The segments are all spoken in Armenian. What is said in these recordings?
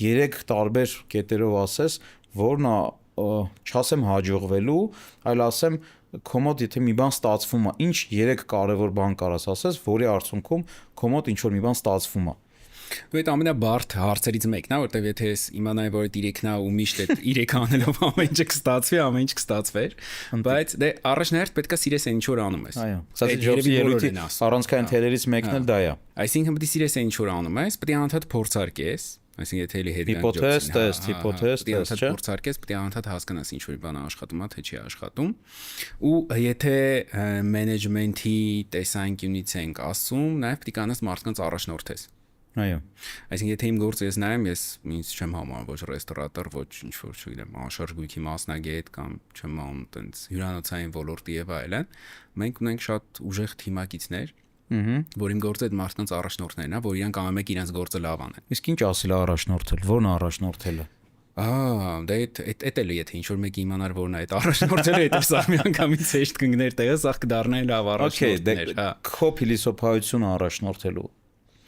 3 տարբեր կետերով ասես, որն է չասեմ հաջողվելու, այլ ասեմ քո մոտ եթե մի բան ստացվում է, ինչ 3 կարևոր բան կարաս ասես, որի արդյունքում քո մոտ ինչ որ մի բան ստացվում է։ Ու այդ ամենաբարդ հարցերից մեկն է, որտեվ եթե ես իմանայի, որ այդ 3-ն է ու միշտ այդ 3 անելով ամեն ինչը կստացվի, ամեն ինչ կստացվեր, բայց դե առաջնահերթ պետքա սիրես այն ինչ որ անում ես։ Այո։ Սա Ջոբսի ելույթի առանցքային թելերից մեկն էլ դա է։ Այսինքն պետք է սիրես այն ինչ որ անում ես, պետք է անընդհատ փորձարկես, այսինքն եթե էլի հիպոթեզ տեստ, չէ՞։ Փորձարկես, պետք է անընդհատ հասկանաս ինչ որ բան աշխատում է, թե չի աշխատում։ Ու եթե մենեջմենթի տեսանկյունից ենք ասում, նաև պետք է անես մարդկանց առաջնորդես։ Այո։ Այսինքն եթե իմ գործը ես նայեմ, ես ինձ չեմ համարում ոչ ռեստորատոր, ոչ ինչ որ չգիտեմ, անշարժույթի մասնագետ կամ չեմ համարում տենց հյուրանոցային ոլորտի եւ այլն, մենք ունենք շատ ուժեղ թիմակիցներ, որ իմ գործը այդ մարդկանց առաջնորդներն է, որ իրանք ամեն մեկ իրենց գործը լավ անեն։ Իսկ ինչ ասել առաջնորդել, ո՞րն է առաջնորդելը։ Դա էդ էլ եթե ինչ որ մեկը իմանար որն է այդ առաջնորդելը, այդ սա միանգամից հեշտ կընկներ տեղը, սա կդառնա լավ առաջնորդներ, հա։ Քո փիլիսոփայությունը առաջնորդելու։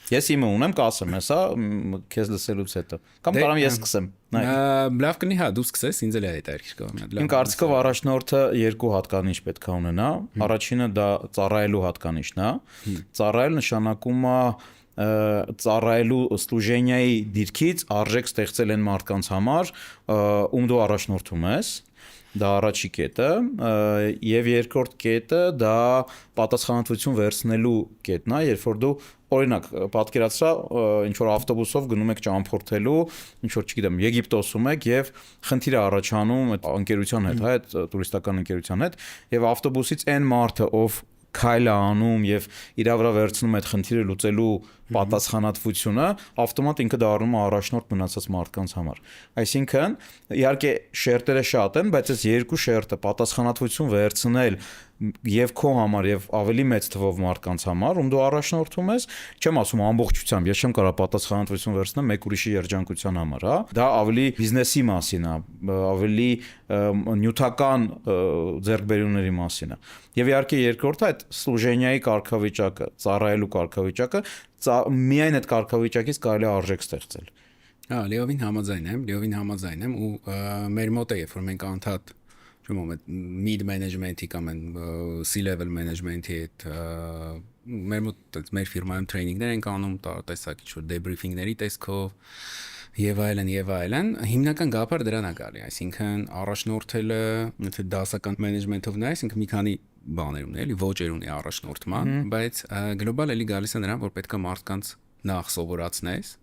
Ես իմը ունեմ, կասեմ, հեսա, քեզ լսելուց հետո։ Կամ կարամ ես սկսեմ։ Լավ կնի, հա, դու սկսես, ինձ էլ է հետաքրքիր կողմը։ Իմ կարծիքով առաջնորդը 2 հատկանիշ պետք է ունենա։ Առաջինը դա ծառայելու հատկանիշն է։ Ծառայել նշանակում է ծառայելու ստուժենիայի դիրքից արժեք ստեղծել են մարդկանց համար, ում դու առաջնորդում ես։ Դա առաջի կետը, եւ երկրորդ կետը դա պատասխանատվություն վերցնելու կետն է, երբ որ դու օրինակ պատկերացրա ինչ որ ավտոբուսով գնում եք ճամփորդելու, ինչ որ չգիտեմ, Եգիպտոսում եք եւ խնդիր է առաջանում այդ ընկերության հետ, հա, այդ տուրիստական ընկերության հետ, եւ ավտոբուսից այն մարդը, ով քայլ է անում եւ իր վրա վերցնում այդ խնդիրը լուծելու պատասխանատվությունը, ավտոմատ ինքը դառնում է առաջնորդ մնացած մարդկանց համար։ Այսինքն, իհարկե շերտերը շատ են, բայց այս 2 շերտը պատասխանատվություն վերցնել եւ քո համար եւ ավելի մեծ թվով մարդկանց համար, ում դու առաջնորդում ես, չեմ ասում ամբողջությամբ, ես չեմ կարող պատասխանատվություն վերցնել մեկ ուրիշի երջանկության համար, հա։ Դա ավելի բիզնեսի մասին է, ավելի նյութական ձեռքբերումների մասին է։ Եւ իհարկե երկրորդը այդ սլուժենիայի կարգավիճակը, ծառայելու կարգավիճակը, միայն այդ կարգավիճակից կարելի է արժեք ստեղծել։ Հա, լիովին համաձայն եմ ու մեր մոտ է, երբ որ մենք անդադ չեմ mid management-ի կամ C-level management-ի հետ մեր մոտ մեր ֆիրմայում տրեյնինգներ ենք անում, տեսակ ինչ-որ debriefing-ների տեսքով եւ այլն, հիմնական գաղափարը դրան է գալի, այսինքն առաջնորդելը, եթե դասական management-ով նայես, ինքը մի քանի բաներ ունի, էլի ոճեր ունի առաջնորդման, բայց գլոբալ էլի գալիս է նրան, որ պետք է մարդկանց նախ սովորացնես,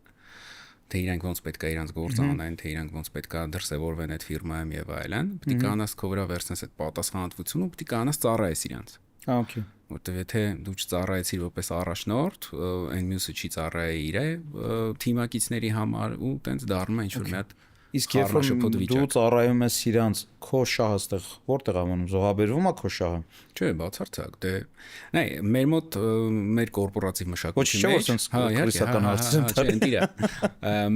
թե իրանք ոնց պետք է իրանք գործը անեն, թե իրանք ոնց պետք է դրսևորվեն այդ ֆիրմայում եւ այլն, պետք է անաս քո վրա վերցնես այդ պատասխանատվությունը ու պետք է անաս ծառայես իրանք։ Okay. Որտեւ եթե դու չծառայեցիր որպես առաջնորդ, այն մյուսը չի ծառայի իր թիմակիցների համար ու տենց դառնում է ինչ-որ մի հատ Իսկ երբ որ դու ծառայում ես իրանց, քո շահը ստեղ որտեղ է մնում, զոհաբերվում է քո շահը։ Չէ, բացարձակ, դե նայ, մեր մոտ մեր կորպորատիվ մշակույթի մեջ, քրիսական հարցը, չէ, ընտիրա։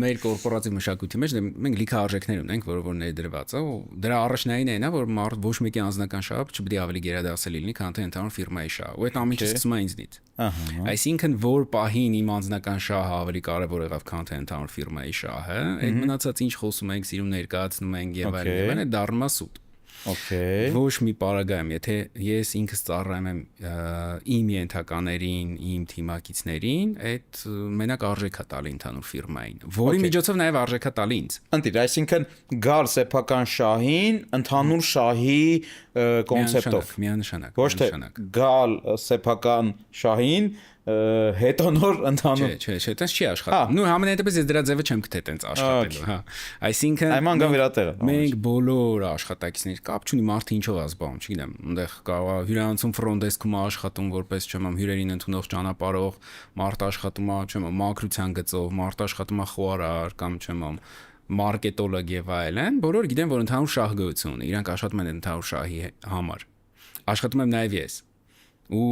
Մեր կորպորատիվ մշակույթի մեջ մենք լիքը արժեքներ ունենք, որ ներդրված է, ու դրա առաջնային այն է, որ մարդ ոչ մեկի անձնական շահը չպետք է ավելի գերադասել լինի, քան թե ընդհանուր ֆիրմայի շահը։ Ու այդ ամեն ինչը սկսում է ինձնից։ Այսինքն որ պահին իմ անձնական շահը ավելի կարևոր եղավ, քան թե ընդհանուր ֆիրմայի շահը, այդ մնացած ինչ խոսում ենք, սիրում ներկայացնում ենք եւ այլն, այդ դառնում է սուտ։ Okay. Ոչ մի պարագայում, եթե ես ինքս ծառայում եմ իմ ենթականերին, իմ թիմակիցներին, այդ մենակ արժեք է տալի ընդհանուր ֆիրմային, որի միջոցով նաև արժեք է տալի ինձ։ Ընտիր, այսինքն գալ սեփական շահին, ընդհանուր շահի կոնցեպտով։ Միանշանակ։ Ոչ թե գալ սեփական շահին հետո նոր ընդհանուր։ Չէ, տես չի աշխատում։ Նու համենայնպես ես դրա ձևը չեմ գտել տենց աշխատելու, հա։ Այսինքն այման գա վերատեղը։ Մենք բոլոր աշխատակիցներ կապ չունի մարդը ինչով է զբաղվում, չգիտեմ, այնտեղ կարող է հյուրանոցում front desk-ում աշխատում որպես չեմ հյուրերին ընդունող ճանապարհող, մարդ աշխատում է, չեմ մակրության գծով, մարդ աշխատում է խոհարար կամ չեմ մարքետոլոգ եւ այլն, բոլորը գիտեն, որ ընդհանուր շահ գոյություն ունի, իրանք աշխատում են ընդհանուր շահի համար։ Աշխատում եմ նաեւ ես։ Ու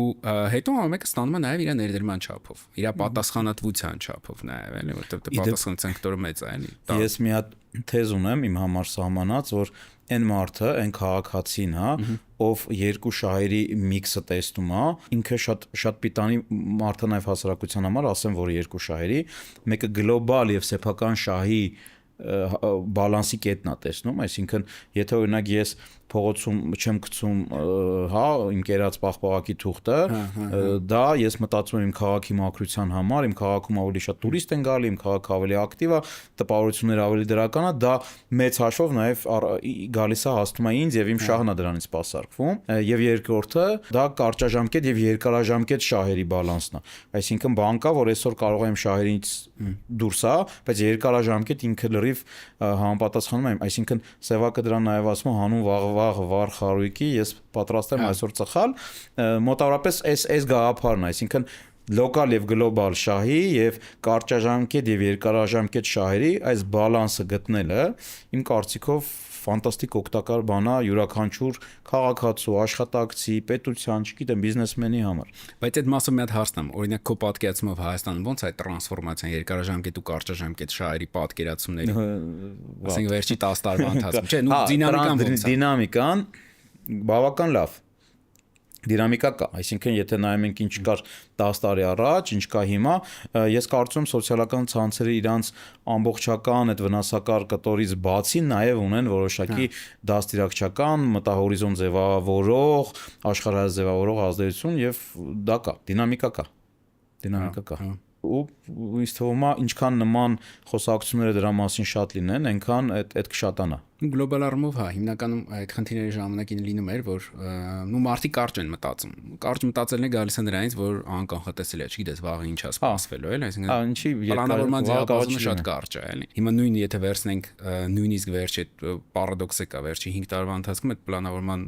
հետո ամենը ստանում է նաև իր ներդրման չափով, իր պատասխանատվության չափով նաև, էլի, որտեղ պատասխանատվության կտորը մեծ է, էլի։ Ես մի հատ թեզ ունեմ իմ համար սահմանած, որ այն մարդը, այն քաղաքացին, ով երկու շահերի միքսը տեսնում է, ինքը շատ պիտանի մարդը նաև հասարակության համար, ասեմ, որ երկու շահերի, մեկը գլոբալ եւ սեփական շահի բալանսի կետն է տեսնում, այսինքն եթե օրինակ ես փողոցում չեմ գցում, իմ կերած պաղպաղակի թուղթը, դա ես մտածում եմ իմ քաղաքի մաքրության համար, իմ քաղաքում ավելի շատ տուրիստ են գալի, իմ քաղաքը ավելի ակտիվ է, տպավորությունները ավելի դրական է, դա մեծ հաշվով նաև գալիս է հասնում է ինձ եւ իմ շահն է դրանից սպասարկվում, եւ երկրորդը դա կարճաժամկետ եւ երկարաժամկետ շահերի բալանսն է, այսինքն բան կա, որ այսօր կարող եմ շահերից դուրս է, բայց երկարաժամկետ ինքը լրիվ համապատասխանում է, այսինքն սևակը դրան նաև ասում է հանուն վաղ խարույկի, ես պատրաստ եմ այսօր ծխալ, մոտավորապես այս գաղափարն է, այսինքն լոկալ եւ գլոբալ շահի եւ կարճաժամկետ եւ երկարաժամկետ շահերի այս բալանսը գտնելը իմ կարծիքով ֆանտաստիկ օգտակար բան է յուրաքանչյուր քաղաքացու, աշխատակցի, պետության, չգիտեմ, բիզնեսմենի համար։ Բայց այդ մասը մի հատ հարցն է, օրինակ քո պատկերացումով Հայաստանում ո՞նց է այդ տրանսֆորմացիան երկարաժամկետ ու կարճաժամկետ շահերի պատկերացումների։ Ասենք վերջի 10 տարվա ընթացքում, չէ, նու դինամիկան ո՞նց է։ Դինամիկան բավական լավ դինամիկա կա, այսինքն եթե նայում ենք ինչ կար 10 տարի առաջ, ինչ կա հիմա, ես կարծում եմ սոցիալական ցանցերը իրանց ամբողջական այդ վնասակար կտորից բացի նաև ունեն որոշակի դաստիարակչական, մտահորիզոն ձևավորող, աշխարհայացք ձևավորող ազդեցություն եւ դա կա, դինամիկա կա։ Ու ինձ թվում է ինչքան նման խոսակցությունները դրա մասին շատ լինեն, այնքան այդ կշատանա։ Գլոբալ առումով հա, հիմնականում այդ խնդիրների ժամանակին լինում էր, որ նու մարդիկ կարճ են մտածում։ Կարճ մտածելն է գալիս է նրանից, որ անկանխատեսել է, չգիտես, վաղը ինչ է սպասվելու, էլի, այսինքն պլանավորման ձևակերպումը շատ կարճ է, էլի։ Հիմա նույն եթե վերցնենք նույնիսկ վերջի պարադոքսը կա, վերջի 5 տարվա ընթացքում այդ պլանավորման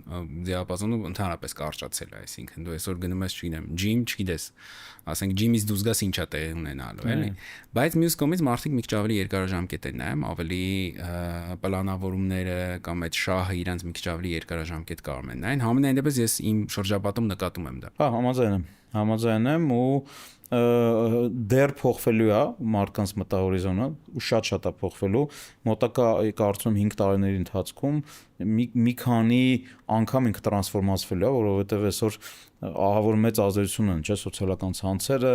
ձևապատումը ընդհանրապես կարճացել է, այսինքն դու այսօր գնում ես, չգիտեմ, ջիմ, չգիտես, ասենք ջիմից դուրս գաս ինչա տեղի ունենալու, էլի։ Բայց մյուս կողմից մարդիկ մի քիչ ավելի երկարաժամկետ են նայում, ավելի պլանավորումները կամ այդ շահը իրանց մի քիչ ավելի երկարաժամկետ կարող են նայեն։ Համենայն դեպս ես իմ շրջապատում նկատում եմ դա։ Հա, համաձայն եմ ու դեռ փոխվելու է մարդկանց մտահորիզոնը ու շատ է փոխվելու մոտակա կարծում 5 տարիների ընթացքում մի քանի անգամ ինքը տրանսֆորմացվելու է, որովհետև այսօր ահավոր մեծ ազդեցություն են, չէ, սոցիալական ցանցերը,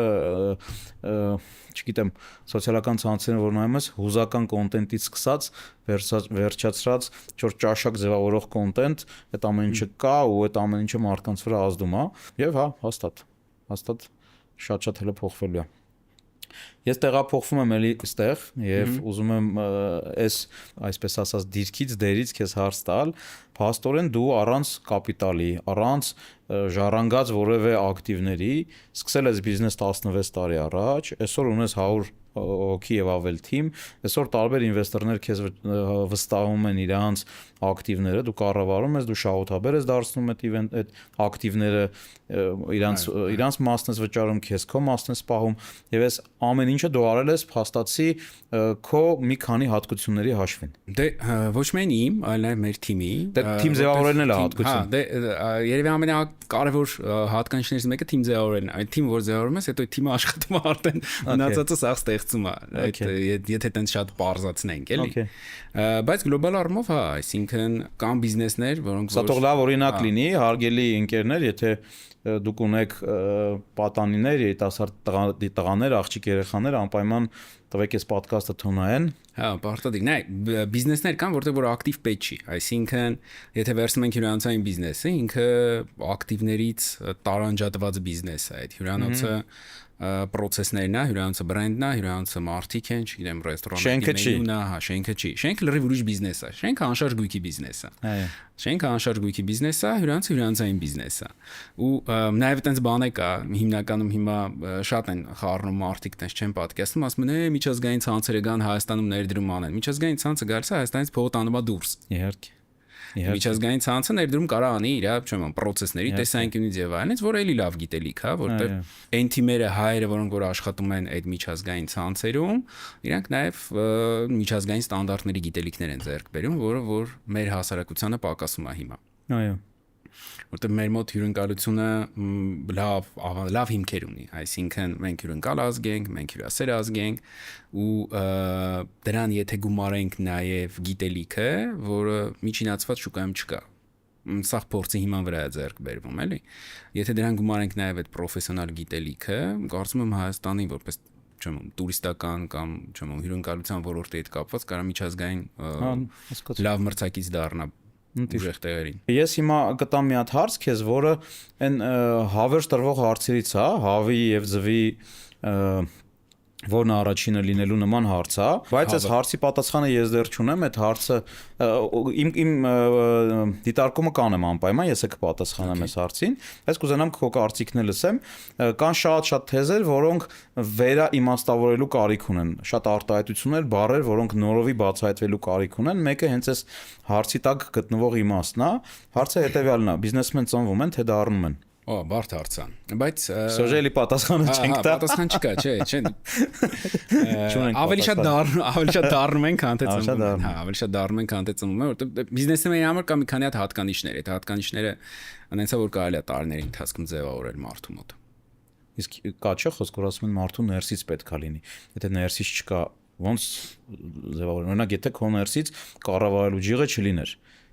չգիտեմ, սոցիալական ցանցերը, որ նայում ես, հուզական կոնտենտից սկսած վերջացրած չոր ճաշակ ձևավորող կոնտենտ, այդ ամեն ինչը կա ու այդ ամեն ինչը մարդկանց վրա ազդում է եւ հա, հաստատ շատ հələ փոխվելու է։ Ես տեղափոխվում եմ էլի այստեղ եւ ուզում եմ այսպես ասած դիրքից դերից քեզ հարց տալ, փաստորեն դու առանց կապիտալի, առանց ժառանգած որևէ ակտիվների սկսել ես բիզնես 16 տարի առաջ, այսօր ունես 100 հոգի եւ ավել թիմ, այսօր տարբեր ինվեստորներ քեզ վստահում են իրանց ակտիվները, դու կառավարում ես, դու շահութաբեր ես դարձնում այդ ակտիվները, իրանց մասն ես վճարում, քեզ քո մասն ես պահում եւ այս ամեն ինչը դու արել ես փաստացի քո մի քանի հատկությունների հաշվին։ Դե ոչ միայն իմ, այլ նաեւ մեր թիմի։ Դե թիմ ձևավորելն էլ է հատկություն։ Հա, դե երևի ամենակարևոր հատկանիշներից մեկը թիմ ձևավորելն է։ Այդ թիմը որ ձևավորում ես, հետո այդ թիմը աշխատում է արդեն մնացածը սա ստեղծում է։ Եթե տենց շատ բարձրացնենք, էլի։ Բայց գլոբալ առումով հա, այսինքն կան բիզնեսներ, որոնք Սա թող լավ օրինակ լինի, հարգելի ընկերներ, եթե դուք ունեք պատանիներ, երիտասարդ տղաներ, աղջիկ երեխաներ, անպայման տվեք այս ոդքասթը թոնային։ Հա, պարտադիր։ Նայ, բիզնեսներ կան, որտեղ որ ակտիվ պետք չի, այսինքն եթե վերցնում ենք հյուրանոցային բիզնեսը, ինքը ակտիվներից տարանջատված բիզնես է, այդ հյուրանոցը պրոցեսներն է, հյուրանոցը բրենդն է, հյուրանոցը մարդիկ են, չգիտեմ, ռեստորանտի մենյուն է, հա, շենքը չի։ Շենքը լրիվ ուրիշ բիզնես է, շենքը անշարժ գույքի բիզնես է։ Այո։ Շենքը անշարժ գույքի բիզնես է, հյուրանոցը հյուրանոցային բիզնես է։ Ու նաև այդպես բան է կա, հիմնականում հիմա շատ են խառնում մարդիկ, տես չեն պատկերացնում, ասում են, միջազգային ցանցերը կան Հայաստանում ներդրում անեն։ Միջազգային ցանցը գալիս է Հայաստանից փողը տանում է դուրս։ Իհարկե։ Միջազգային ցանցը ներդրում կարա անի իր, չեմ ան, պրոցեսների տեսանկյունից եւ այլնից, որ էլի լավ գիտելիք, հա, որտեղ այն թիմերը հայերը, որոնք որ աշխատում են այդ միջազգային ցանցերում, իրանք նաեւ միջազգային ստանդարտների գիտելիքներ են ձեռք բերում, որը որ մեր հասարակությանը պակասում է հիմա։ Այո։ որտեղ մեր մոտ հյուրընկալությունը լավ հիմքեր ունի, այսինքն մենք հյուրընկալ ազգ ենք, մենք հյուրասեր ազգ ենք ու դրան եթե գումարենք նաև գիտելիքը, որը միջինացված շուկայում չկա, սա փորձի հիման վրա է ձեռք բերվում, էլի։ Եթե դրան գումարենք նաև այդ պրոֆեսիոնալ գիտելիքը, կարծում եմ Հայաստանի որպես տուրիստական կամ հյուրընկալության ոլորտի հետ կապված կարա միջազգային լավ մրցակից դառնա ուժեղ տեղերին։ Ես հիմա կտամ մի հատ հարց քեզ, որը այն հավերժ տրվող հարցերից է, հավի եւ ձվի որն առաջինը լինելու նման հարց է, բայց այս հարցի պատասխանը ես դեռ չունեմ, այդ հարցը իմ դիտարկումը կանեմ անպայման, ես կպատասխանեմ այս հարցին, բայց կուզենամ քո կարծիքն լսեմ, կան շատ թեզեր, որոնք վերաիմաստավորելու կարիք ունեն, շատ արտահայտություններ, բառեր, որոնք նորովի բացահայտվելու կարիք ունեն, մեկը հենց այս հարցի տակ գտնվող իմաստն է, հարցը հետեւյալն է, բիզնեսմեն ծնվում են, թե դառնում են։ Բարդ հարցան, բայց Սոժելի պատասխանը չենք տա։ Պատասխան չկա, չէ։ Ավելի շատ դառնում են, քան թե ծնվում են։ Ավելի շատ դառնում են, քան թե ծնվում են, որտեղ բիզնեսմենի համար կա մի քանի հատ հատկանիշներ, այդ հատկանիշները այնպես է որ կարելի է տարիների ընթացքում ձևավորել մարդու մոտ։ Իսկ կա չէ խոսք, որ ասում են մարդու ներսից պետքա լինի։ Եթե ներսից չկա, ոնց ձևավորել։ Օրինակ, եթե քո ներսից կառավարելու ջիղը չլիներ,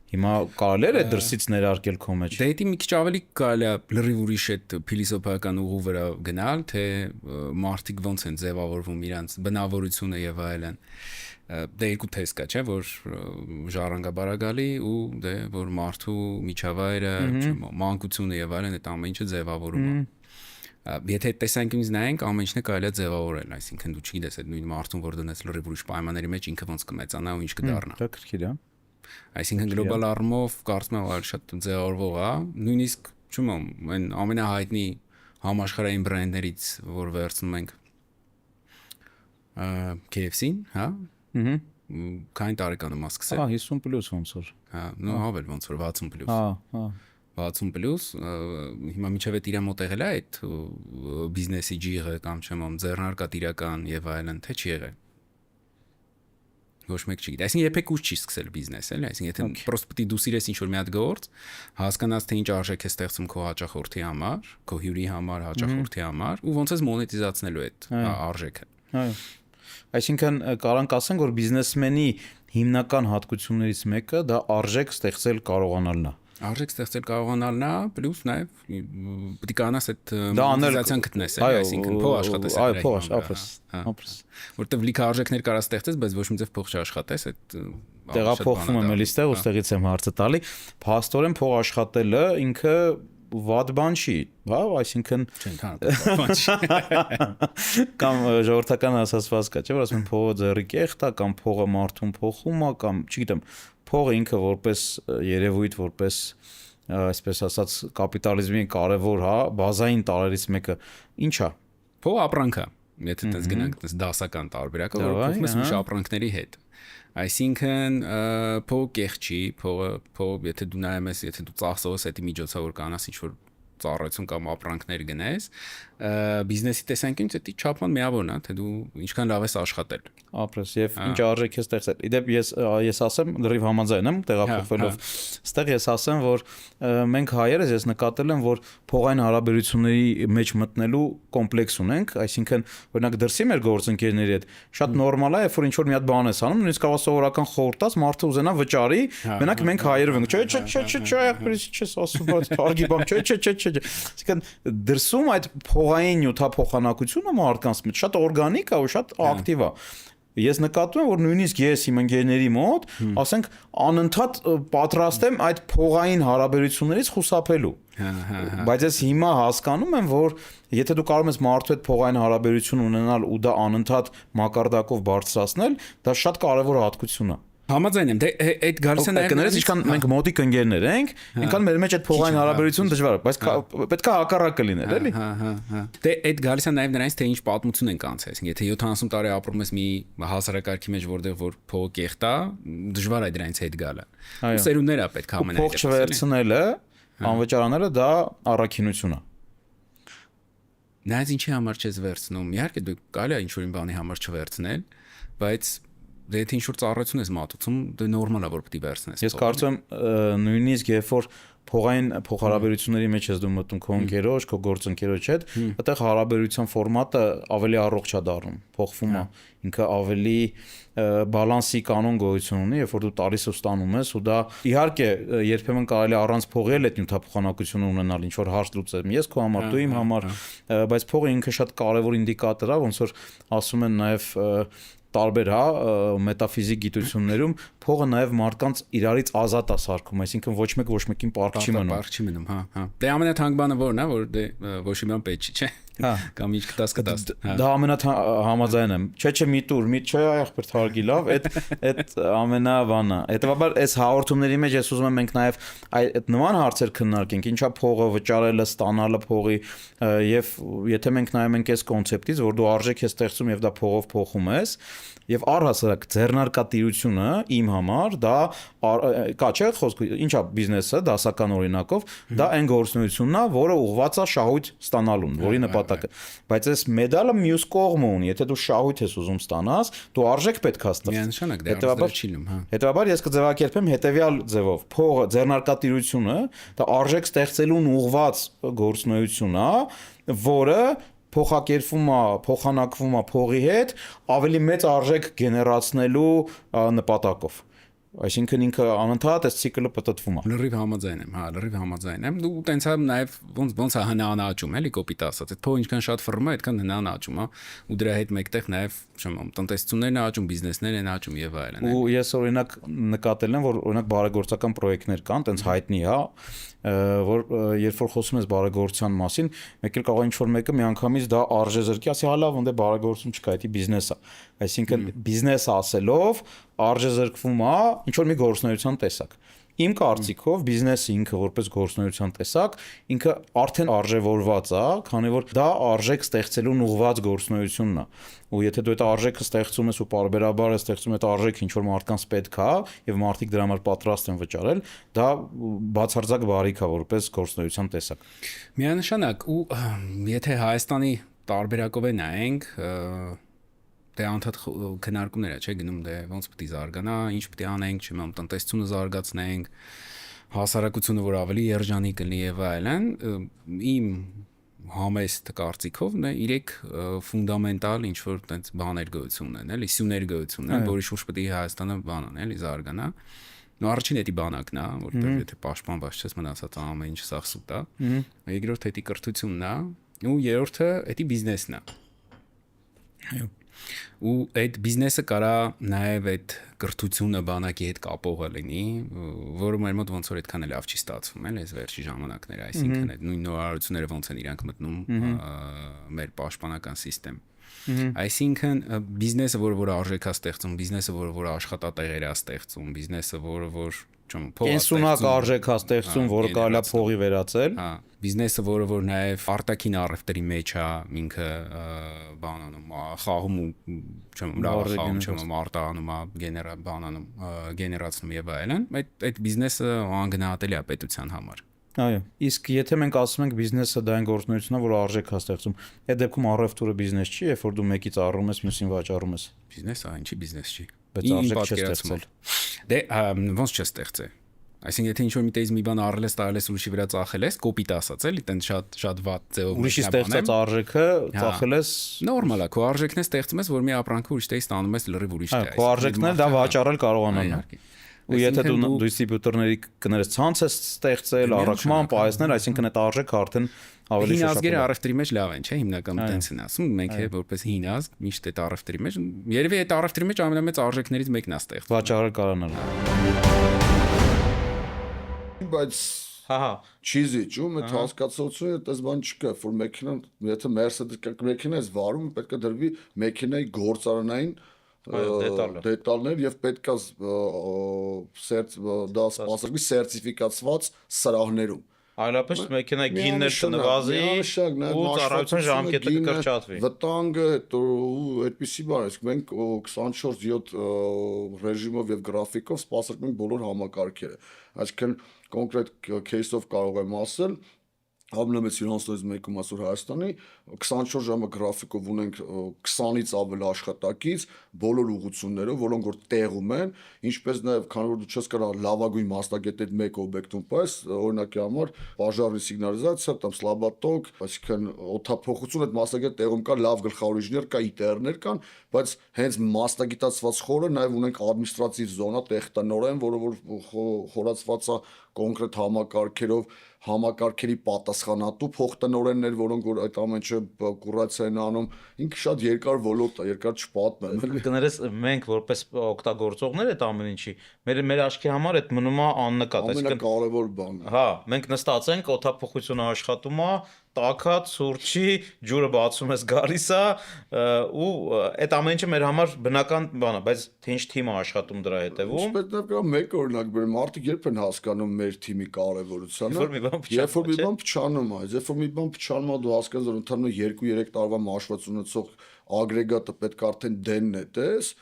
հիմա կարելի է դրսից ներարկել քո մեջ։ Դե դա մի քիչ ավելի կարելի է լրիվ ուրիշ այդ փիլիսոփայական ուղու վրա գնալ, թե մարդիկ ոնց են ձևավորվում իրանց բնավորությունը եւ այլն։ Դե երկու թեզ կա, չէ, որ ժառանգաբարագալի ու դե որ մարդու միջավայրը, մանկությունը եւ այլն այդ ամեն ինչը ձևավորում է։ Եթե այդ տեսանկյունից նայենք, ամեն ինչն է կարելի է ձևավորել, այսինքն դու չգիտես այդ նույն մարդուն, որ դնես լրիվ ուրիշ պայմանների մեջ ինքը ոնց կմեծանա ու ինչ կդառնա։ Դա քրքիր է։ Այսինքն գլոբալ առումով կարծում եմ որ շատ ձևավորվող է, նույնիսկ չունեմ այն ամենահայտնի համաշխարհային բրենդներից, որ վերցնում ենք KFC-ին, հա։ Քանի տարեկանում է սկսել։ 50+ ոնց որ։ Հա, նո ավել ոնց որ 60+։ Հա։ 60+, հիմա միջև այդ իր մոտ եղել է այդ բիզնեսի ջիղը կամ չեմ ձեռնարկատիրական եւ այլն, թե չի եղել։ Ոչ մեկ չգիտի։ Այսինքն երբեք ուշ չի սկսել բիզնես, էլի, այսինքն եթե պրոստը պիտի դու սիրես ինչ-որ մի հատ գործ, հասկանաս թե ինչ արժեք է ստեղծում քո հաճախորդի համար, քո հյուրի համար, հաճախորդի համար, ու ոնց ես մոնետիզացնելու այդ արժեքը։ Այո։ Այսինքն կարանք ասենք, որ բիզնեսմենի հիմնական հատկություններից մեկը դա արժեք ստեղծել կարողանալն է։ Արժեք ստեղծել կարողանալն է, պլյուս նաև պետք է կանաս այդ մոնետիզացիան գտնես, այսինքն փող աշխատես։ Այո, փող, որտեվ լիքը արժեքներ կարա ստեղծես, բայց ոչ մի ձև փող չաշխատես, այդ տեղափոխվում եմ էլիստեղ ու ստեղից եմ հարցը տալի, փաստորեն փող աշխատելը ինքը վատ բան չի, հա, այսինքն կամ ժողովրդական ասացված կա, չէ՞, որ ասում են փողը ձեռի կեղտ է կամ փողը մարդուն փոխում է կամ չգիտեմ, փողը ինքը որպես երևույթ, որպես այսպես ասած կապիտալիզմի կարևոր, հա, բազային տարերից մեկը ինչ է։ Փողը ապրանք է, եթե դες գնանք դες դասական տարբերակը, որ փոխվում է ուրիշ ապրանքների հետ։ Այսինքն փող կեղծ չի, փողը եթե դու նայում ես, եթե դու ծախսով ես, դա միջոցավոր կանաս ինչ որ ծառայություն կամ ապրանքներ գնես, բիզնեսի տեսանկյունից դա չափման միավորն է, թե դու ինչքան լավ ես աշխատել։ Ապրես եւ ինչ արժեք ես ստեղծել։ Իդեպ ես ասեմ, լրիվ համաձայն եմ տեղափոխվելով։ Ստեղ ես ասեմ, որ մենք հայերս ես նկատել եմ, որ փողային հարաբերությունների մեջ մտնելու կոմպլեքս ունենք, այսինքն օրինակ դրսի մեր գործընկերների հետ շատ նորմալ է, երբ որ ինչ որ մի հատ բան ես անում, նույնիսկ կարող սովորական խորտաց մարդը ուզենա վճարի, մենակ մենք հայերով ենք, չէ, չես ասում, բայց հարգի բան, չէ։ Այսինքն դրսում այդ փողային նյութափոխանակությունը մարդկանց մեջ շատ օրգանիկ է ու շատ ակտիվ է։ Ես նկատում եմ, որ նույնիսկ ես իմ ընկերների մոտ, ասենք, անընդհատ պատրաստ եմ այդ փողային հարաբերություններից խուսափելու։ Բայց ես հիմա հասկանում եմ, որ եթե դու կարող ես մարդու հետ փողային հարաբերություն ունենալ ու դա անընդհատ մակարդակով բարձրացնել, դա շատ կարևոր հատկություն է։ Համաձայն եմ, դե այդ գալիս է նաև կներես ինչքան մենք մոտիկ ընկերներ ենք, այնքան մեր մեջ այդ փողային հարաբերությունը դժվար է, բայց պետք է հակառակը լինել, էլի։ Դե այդ գալիս է նաև նրանից թե ինչ պատմություն են կանցել, այսինքն եթե 70 տարի ապրում ես մի հասարակարգի մեջ, որտեղ որ փողը կեղտ է, դժվար է դրանից հետ գալը։ Ու սերունդներ է պետք ամենայն փող չվերցնելը, անվճարանելը դա առաքինություն է։ Նայած ինչի համար չես վերցնում։ Իհարկե դու կարելի է ինչ-որ բանի համար չվերցնել, բայց դե եթե ինչ-որ ծառայություն ես մատուցում, դե նորմալ է որ պետք է վերցնես։ Ես կարծում եմ նույնիսկ երբ որ փողային փոխհարաբերությունների մեջ ես դու մտնում քո ընկերոջ, քո գործընկերոջ հետ, այդտեղ հարաբերության ֆորմատը ավելի առողջ է դառնում, փոխվում է, ինքը ավելի բալանսի կանոն գոյություն ունի, երբ որ դու տալիս ու ստանում ես, ու դա իհարկե երբեմն կարելի է առանց փողի էլ այդ նյութափոխանակությունը ունենալ, ինչ որ հարց լուծեմ, ես քո համար, դու իմ համար, բայց փողը ինքը շատ կարևոր ինդիկատոր է, ոնց որ ասում են նաև տարբեր մետաֆիզիկ գիտություններում փողը նաև մարդկանց իրարից ազատ է սարքում, այսինքն ոչ մեկին պարտք չի մնում։ Պարտք չի մնում, հա։ Դե ամենաթանկ բանը որն է, որ դե ոչ մի բան պետք չի, չէ։ Հա, կամ ինչ կտաս։ դա համաձայն եմ։ Չէ, մի տուր, մի չէ, ախպեր թարգի լավ, այդ ամենաբանը։ Հետևաբար այս հաղորդումների մեջ ես ուզում եմ մենք նաև այդ նման հարցեր քննարկենք, ինչա փողը վճարելը, ստանալը փողի, եւ եթե մենք նայում ենք այս կոնցեպտից, որ դու արժեք ես ստեղծում եւ դա փողով փոխում ես, եւ առհասարակ ձեռնարկատիրությունը իմ համար դա կա չէ խոսքը ինչա բիզնեսը դասական օրինակով դա այն գործունեությունն է որը ուղղված է շահույթ ստանալուն որի նպատակը բայց այս մեդալը մյուս կողմը ունի եթե դու շահույթ ես ուզում ստանաս դու արժեք պետք է ստացես հետեւաբար ես կձևակերպեմ հետեւյալ ձևով փողը ձեռնարկատիրությունը դա արժեք ստեղծելուն ուղղված գործունեություն է որը փոխանակվում է փողի հետ ավելի մեծ արժեք գեներացնելու նպատակով այսինքն ինքը անընդհատ այս ցիկլը պատտվում է լրիվ համաձայն եմ դու տենց է նաև ոնց է հնանաճում էլի կոպիտ ասած այդ փողը ինչքան շատ ֆռմը այդքան հնանաճում է ու դրա հետ մեկտեղ նաև չեմ տնտեսություններն աճում բիզնեսներն են աճում եւ այլն ու ես օրինակ նկատել եմ որ օրինակ բարեգործական պրոյեկտներ կան տենց հայտնի հա որ երբ որ խոսում ես բարեգործության մասին մեկ էլ կարող ինչ-որ մեկը միանգամից դա արժե զրկի ասի հա լավ ընդ բարեգործություն չկա դա բիզնես է այսինքն բիզնես ասելով արժե զրկվում է ինչ-որ մի գործունեության տեսակ իմ կարծիքով բիզնեսը ինքը որպես գործունեության տեսակ ինքը արդեն արժևորված է քանի որ դա արժեք ստեղծելուն ուղղված գործունեությունն է ու եթե դու այդ արժեքը ստեղծում ես ու պարբերաբար ես ստեղծում այդ արժեքը ինչ որ մարդկանց պետք է եւ մարդիկ դրա համար պատրաստ են վճարել դա բացարձակ բարիք է որպես գործունեության տեսակ միանշանակ ու եթե Հայաստանի տարբերակով է նայենք դե անդադ քննարկումներ է, չէ՞ գնում դե ոնց պետք է զարգանա, ինչ պետք է անենք, չեմ տնտեսությունը զարգացնենք, հասարակությունը որ ավելի երջանիկ լինի եւ այլն, իմ համեստ կարծիքով նա 3 ֆունդամենտալ ինչ որ տենց բաներ գոյություն ունեն, էլի սյուներ գոյություն ունեն, որի շուրջ պետք է Հայաստանը բան անել, էլի զարգանա։ Նո առաջին էդի բանակն է, որտեղ եթե պաշտպանված չես մնացած ամեն ինչ սախսուտ է։ Երկրորդ էդի կրթությունն է, ու երրորդը էդի բիզնեսն է։ Այո ու այդ բիզնեսը կարա նաև այդ կրթությունը բանակի հետ կապողը լինի, որը մեր մոտ ոնց որ այդքան էլ լավ չի ստացվում, էլ այս վերջի ժամանակները, այսինքն այդ նույն նորարարությունները ոնց են իրանք մտնում մեր պաշտպանական համակարգ։ Այսինքն բիզնեսը, որ արժեք է ստեղծում, բիզնեսը, որ աշխատատեղեր է ստեղծում, բիզնեսը, որ կենսունակ արժեք է ստեղծում, որը կարելի է փողի վերածել։ Հա, բիզնեսը, որը նաև արտաքին առևտրի մեջ է, ինքը բան անում, խաղում ու չեմ արտահանում, գեներացնում եւ այլն, այդ բիզնեսը անգնահատելի է պետության համար։ Այո, իսկ եթե մենք ասում ենք բիզնեսը դա այն գործունեությունն է, որը արժեք է ստեղծում, այդ դեպքում առևտուրը բիզնես չի, երբ որ դու մեկից առնում ես, մյուսին վաճառում ես։ Բիզնեսը այն չի, բիզնես չի։ Բայց արժեք չի ստեղծել։ Դե ոնց չստեղծե։ Այսինքն եթե ինչ-որ միտից մի բան առել ես, տալել ես ուրիշի վրա ծախել ես, կոպիտ ասած էլի, տենց շատ վատ ձևով ուրիշի ստեղծած արժեքը ծախել ես։ Նորմալ է, քո արժեքն է ստեղծում ես, որ մի ապրանքը ուրիշ տեղ ստանում ես լրիվ ուրիշ տեղ։ Քո արժեքն էլ դա վաճառել կարողանալ։ Ու եթե դու դիստրիբյուտորների կներես ցանց ես ստեղծել, առաքման, պահեսներ, այսինքն այդ արժեքը արդեն ավելի շոշափ է։ Հինազգերը առևտրի մեջ լավ են, չէ՞, հիմնականում տենց են ասում, մենք է որպես հինազգ միշտ այդ առևտրի մեջ, երևի այդ առևտրի մեջ ամենամեծ արժեքներից մեկն է ստեղծվում։ Վաճառել կարողանալ։ Բայց հա չի զիջում, այդ հասկացողությունը այդպես բան չկա, որ մեքենան, եթե Mercedes մեքենա ես վարում, պետք է դրվի մեքենայի գործարանային դետալներ եւ պետք է դա սպասարկվի սերտիֆիկացված սրահներում այլապես մեքենայի գինն էլ կնվազի ու ծառայության ժամկետը կկրճատվի վտանգը այդպիսի բան է մենք 24/7 ռեժիմով եւ գրաֆիկով սպասարկում ենք բոլոր համակարգերը այսինքն կոնկրետ case-ով կարող եմ ասել ամենամեծ հյուրանոցներից մեկում այսօր Հայաստանի 24 ժամը գրաֆիկով ունենք 20-ից ավել աշխատակից բոլոր ուղղություններով, որոնք որ տեղում են, ինչպես նաև քանի որ դու չես կարող լավագույն մասնագետի մեկ օբյեկտում պես, օրինակի համար բաժարի սիգնալիզացիա, там слаботок, այսինքն օդափոխություն այդ մասնագետ տեղում կա, լավ գլխավոր ինժեներ կա, ԻՏՌ-ներ կան, բայց հենց մասնագիտացված խորը նաև ունենք ադմինիստրատիվ զոնա, տեխնորեն, որը որ խորացված է կոնկրետ համակարգերով, համակարգերի պատասխանատու փոխտնօրեններ, որոնք որ այդ ամեն ինչը կուրացիա են անում, ինքը շատ երկար ոլորտ է, երկար չպատմեմ։ Կներես մենք որպես օգտագործողներ այդ ամեն ինչի, մեր աչքի համար այդ մնում է աննկատ, ամենակարևոր բանը։ Հա, մենք նստած ենք, օդափոխությունը աշխատում է, տաքած, սուրճի, ջուրը բացում ես գալիս է ու այդ ամեն ինչը մեր համար բնական բան է, բայց թե ինչ թիմ է աշխատում դրա հետևում։ Պետք է կարող մեկ օրինակ բերեմ, մարդիկ երբ են հասկանում մեր թիմի կարևորությունը, երբ որ մի բան փչանում է, երբ որ մի բան փչանում է, դու հասկանում ես, որ ընդհանուր 2-3 տարվա մաշված ունեցող ագրեգատը պետք է արդեն դենն է, տես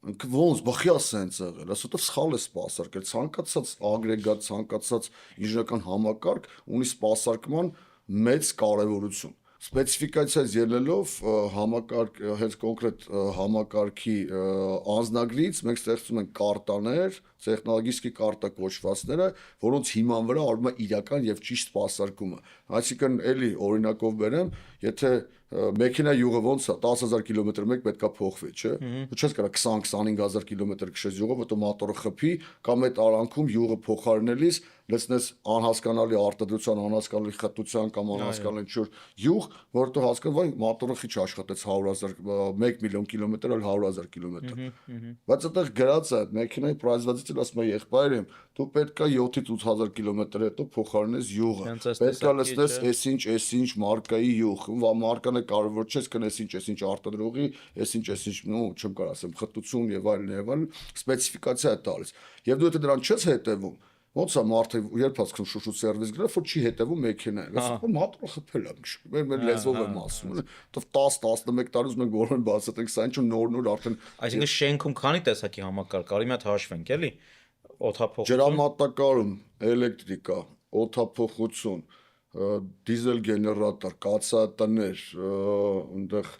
ոնց բխյա սենց եղել, ասոտով սխալ է սպասարկել, ցանկացած ագրեգատ, ցանկացած ինժեներական համակարգ ունի սպասարկման մեծ կարևորություն։ Սպეციფიკացիայից ելնելով համակարգ հենց կոնկրետ համակարգի անձնագրից մենք ստեղծում ենք կարտաներ, տեխնոլոգիական կարտա կոչվածները, որոնց հիման վրա արվում է իրական եւ ճիշտ սպասարկումը։ Այսինքն էլի օրինակով բերեմ, եթե մեքենա յուղը ոնց է 10000 կիլոմետր մեկ պետքա փոխվի, չէ։ Դու չես կարող 20-25000 կիլոմետր քշես յուղով, հետո մոտորը խփի, կամ այդ արանքում յուղը փոխարինելիս լցնես անհասկանալի արտադրության, անհասկանալի խտության կամ անհասկանալի ինչ-որ յուղ, որը դու հասկանում ես, մոտորը քիչ աշխատեց 100,000 1 միլիոն կիլոմետր, այլ 100,000 կիլոմետր։ Բայց այդտեղ գրած է մեքենայի պրայզվածից ասում է եղբայրեմ, դու պետքա 7-ից 8000 կիլոմետր հետո փոխարինես յուղը։ Պետքա լցնես այսինչ մարկայի յուղ, մարկան է կարևոր չէ, կն այսինչ արտադրողի, այսինչ, նո, չեմ կարող ասեմ, խտություն եւ այլն, սպეციფიკացիա է տալիս։ Եվ դու եթե դրան չես հետևում, ոնց է մարդը երբ հասկանում շուշուտ սերվիս գրավ, որ չի հետևում մեքենային։ Ասում մոտորը խփել է, մեր լեզվով եմ ասում, դով 10-11 տարուց մենք բոլորը բացատրենք, սա ինչ նոր արդեն։ Այսինքն շենքում քանի տեսակի համակարգ կարի մի հատ հաշվենք, էլի։ Օդափոխություն, ջրամատակարարում, էլեկտրիկա, օդափոխություն, դիզել գեներատոր, կաթսատներ, այնտեղ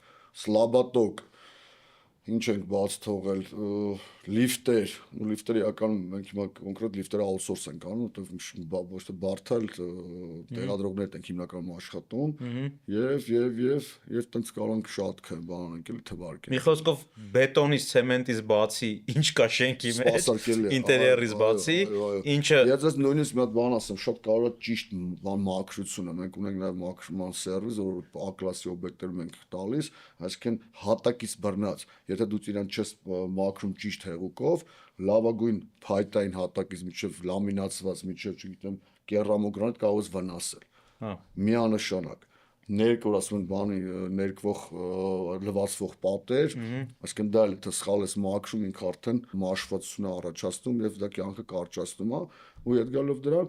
սլաբատոկ, ինչ ենք բաց թողել, լիֆտեր, ու լիֆտերը իրականում մենք հիմա կոնկրետ լիֆտերը outsource ենք անում, որտեղ ոչ թե բարթալ տեղադրողներն ենք հիմնականում աշխատում, եւ տենց կարող ենք շատ բան անենք, էլի թվարկենք։ Մի խոսքով բետոնից, ցեմենտից բացի, ինչ կա շենքի մեջ, ինտերիերից բացի, ինչը Ես այս նույնիսկ մի հատ բան ասեմ, շատ կարող է ճիշտ բան մաքրությունը, մենք ունենք նաեւ մաքրման սերվիս, որ A-կլասի օբյեկտներ մենք տալիս, այսինքն հատակից բռնած, եթե դու իրան չես մաքրում ճիշտ հեղուկով, լավագույն փայտային հատակից միջև լամինացված, միջև, չգիտեմ, կերամոգրանիտ կարող ես վնասել։ Միանշանակ ներկոր ասում են բանի ներկվող լվացվող պատեր, այսինքն դա էլ թե սխալ ես մաքրում, ինքը արդեն մաշվածություն է առաջացնում եւ դա կյանքը կարճացնում է, ու հետ գալով դրա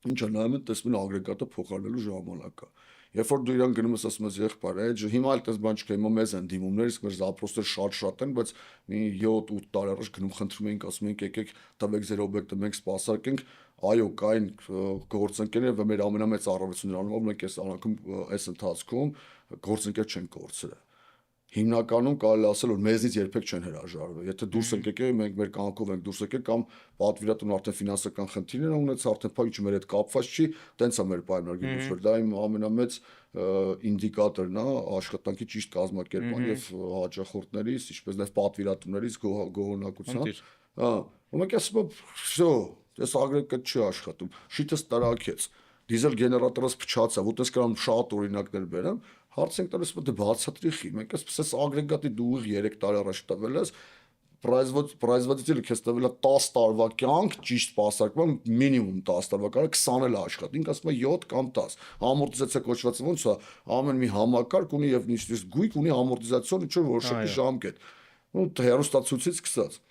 ինչա նայում են տեսնում են ագրեգատը փոխարինելու ժամանակը։ Երբ որ դու իրան գնում ես ասում ես եղբայր, հիմա էլ տես բան չկա, հիմա մեզ են դիմումներ, իսկ մեր զապրոստեր շատ են, բայց մի 7-8 տարի առաջ գնում խնդրում էինք, ասում էինք եկեք տվեք ձեր օբյեկտը մենք սպասարկենք, այո, կային գործընկերներ, եւ մեր ամենամեծ առավելությունն անով մենք այս արանքում այս ընթացքում գործընկեր չեն կորցրել։ Հիմնականում կարելի ասել որ մեզնից երբեք չեն հրաժարվել։ Եթե դուրս ենք եկել, մենք մեր կյանքով ենք դուրս եկել կամ պատվիրատուն արդեն ֆինանսական խնդիրներ ունեցել, արդեն փակ ինչ մեր հետ կապված չի, տենց է մեր պայմանագիրը լուծվել։ Դա իմ ամենամեծ ինդիկատորն է աշխատանքի ճիշտ կազմակերպման եւ հաճախորդներից, ինչպես նաեւ պատվիրատուներից գոհունակության։ Ու մենք ասում ենք, «Всё, այս ագրեգատ չի աշխատում»։ Շիտս տրակեց։ Դիզել գեներատորից փչացա, որտես կարող շատ օրինակներ բերեմ։ Հարց ենք տալիս, դե բացատրի խի, մենք այսպես ագրեգատի դու 3 տարի առաջ տվել ես, պրայզվածիցը քեզ տվել է 10 տարվա կյանք, ճիշտ սպասարկման մինիմում 10 տարվա, կարող 20 էլ աշխատի, ինքը ասում է 7 կամ 10։ Ամորտիզացիա կոչվածը ոնց է, ամեն մի համակարգ ունի եւ նույնիսկ գույք ունի ամորտիզացիոն ինչ-որ որոշակի ժամկետ։ Ու հեռուստացույցից սկսած։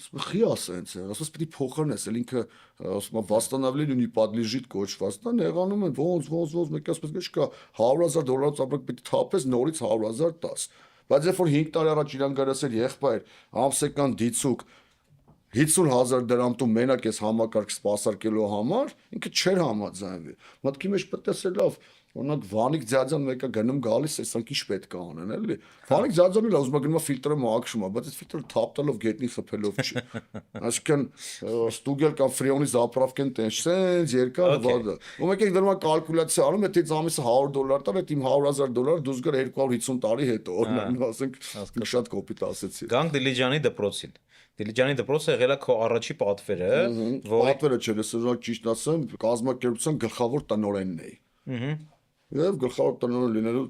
Խի ասենց է, ասես պիտի փոխարինես, էլ ինքը ասում է восстановлению не подлежит կոչված, դա նեղանում են, ոնց, մեկ ասես գեշ կա $100,000 ապրանք պիտի թափես, նորից 100,000 տաս։ Բայց երբ որ 5 տարի առաջ իրան գարասել եղբայր, ամսական դիցուկ 50,000 դրամ դու մենակ ես համակարգ սպասարկելու համար, ինքը չէր համաձայնվի։ Մտքի մեջ պետք է լավ, օրինակ Վանիկ Ձյաձյան մեկը գնում գալիս, ասենք ինչ պետք է անեն, էլի։ Վանիկ Ձյաձյանը լավ ուզում է գնում ֆիլտրը մաքրում, բայց այդ ֆիլտրը թափտելով գետնի խփելով չի։ Այսինքն ստուգել կամ ֆրեոնի զապրավկեն տենշեն, երկար վարդը։ Ու մեկ դեռ մա կալկուլյացիա անում, եթե ծամիսը $100 տար, այդ իմ $100,000 դուրս գար 250 տարի հետո, օրինակ, ասենք շատ կոպիտ ասեցի։ Գանք Դիլիջանի դպրոցին։ Դիլիջանի դպրոցը եղել է քո առաջի պատվերը, պատվերը չէ, ես ուզում ճիշտ ասեմ, կազմակերպության գլխավոր տնօրենն էի։ Եվ գլխավոր տնօրեն լինելու,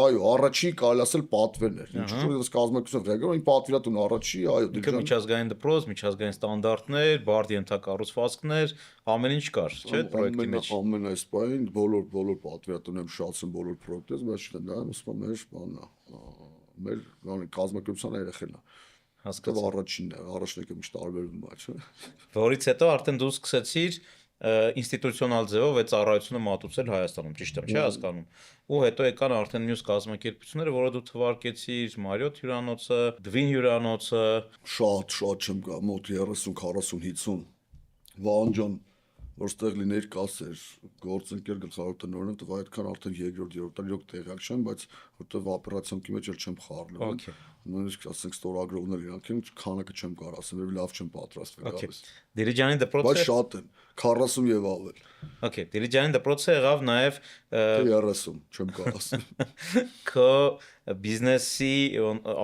այո, առաջի կարելի ասել պատվերն էր։ Ինչ որ ես կազմակերպություն ղեկավար, այն պատվիրատուն առաջի, այո, Դիլիջան։ Միջազգային դպրոց, միջազգային ստանդարտներ, բարդ ենթակառուցվածքներ, ամեն ինչ կար, չէ՞, պրոյեկտի մեջ։ Ամեն այս բանին բոլոր պատվիրատունները շացին բոլոր պրոյեկտից, բայց դա ուսում մեր բանն է։ Մեր կազմակերպության երեխեն է։ Հասկացա առաջինն է, առաջնակը միշտ տարբերվում է, չէ՞։ Որից հետո արդեն դու սկսեցիր ինստիտուցիոնալ ձևով այդ ծառայությունը մատուցել Հայաստանում, ճիշտ եմ, չէ՞ հասկանում։ Ու հետո եկան արդեն մյուս կազմակերպությունները, որը դու թվարկեցիր, Մարիոթ հյուրանոցը, Դվին հյուրանոցը։ Շատ չեմ գա, մոտ 30, 40, 50 Վանջան, որտեղ լիներ կասեր, գործընկեր գլխավոր տնօրենը, տվա այդքան արդեն երկրորդ տարի տեղյակ չեմ, բայց որտեղ օպերացիոնի մեջ էլ չեմ խառնել։ Նույնիսկ ասենք ստորագրողներ իրանք են, քանակը չեմ կարող ասեմ, եւ լավ չեմ պատրաստվել գալիս։ Դիլիջանի դպրոցը։ Բայց շատ են, 40 եւ ավել։ Okay, Դիլիջանի դպրոցը եղավ նաեւ 30, չեմ կարող ասեմ։ Քո բիզնեսի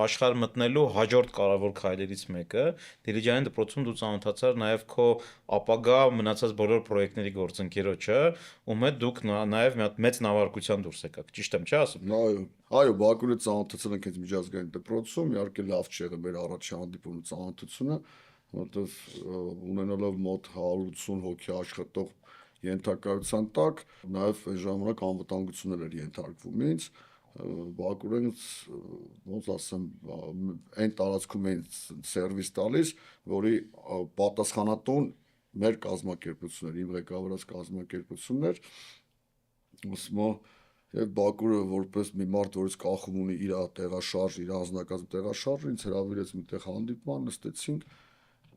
աշխարհ մտնելու հաջորդ կարևոր քայլերից մեկը Դիլիջանի դպրոցում դու ծանոթացար նաեւ քո ապագա մնացած բոլոր պրոյեկտների գործընկերոջը, ում հետ դուք նաեւ մի հատ մեծ նավարկության դուրս եկաք, ճիշտ եմ, չէ՞ ասում։ Այո, Բաքուի հետ ծանոթացել ենք այդ միջազգային դպրոցում, իհարկե լավ չեղավ մեր առաջի հանդիպումը ծանոթությունը, որովհետև ունենալով մոտ 180 հոգի աշխատող ենթակայության տակ, նաև այն ժամանակ անվտանգություններ էր ենթարկվում ինձ, Բաքուին ոնց ասեմ, այն տարածքում էին սերվիս տալիս, որի պատասխանատուն մեր կազմակերպություններ, իմ ղեկավարած կազմակերպություններ, ասում Եվ Բաքուրը որպես մի մարդ, որից կախում ունի իր տեղաշարժ, իր անձնակազմ տեղաշարժը, ինձ հրավիրեց միտեղ հանդիպման, նստեցինք,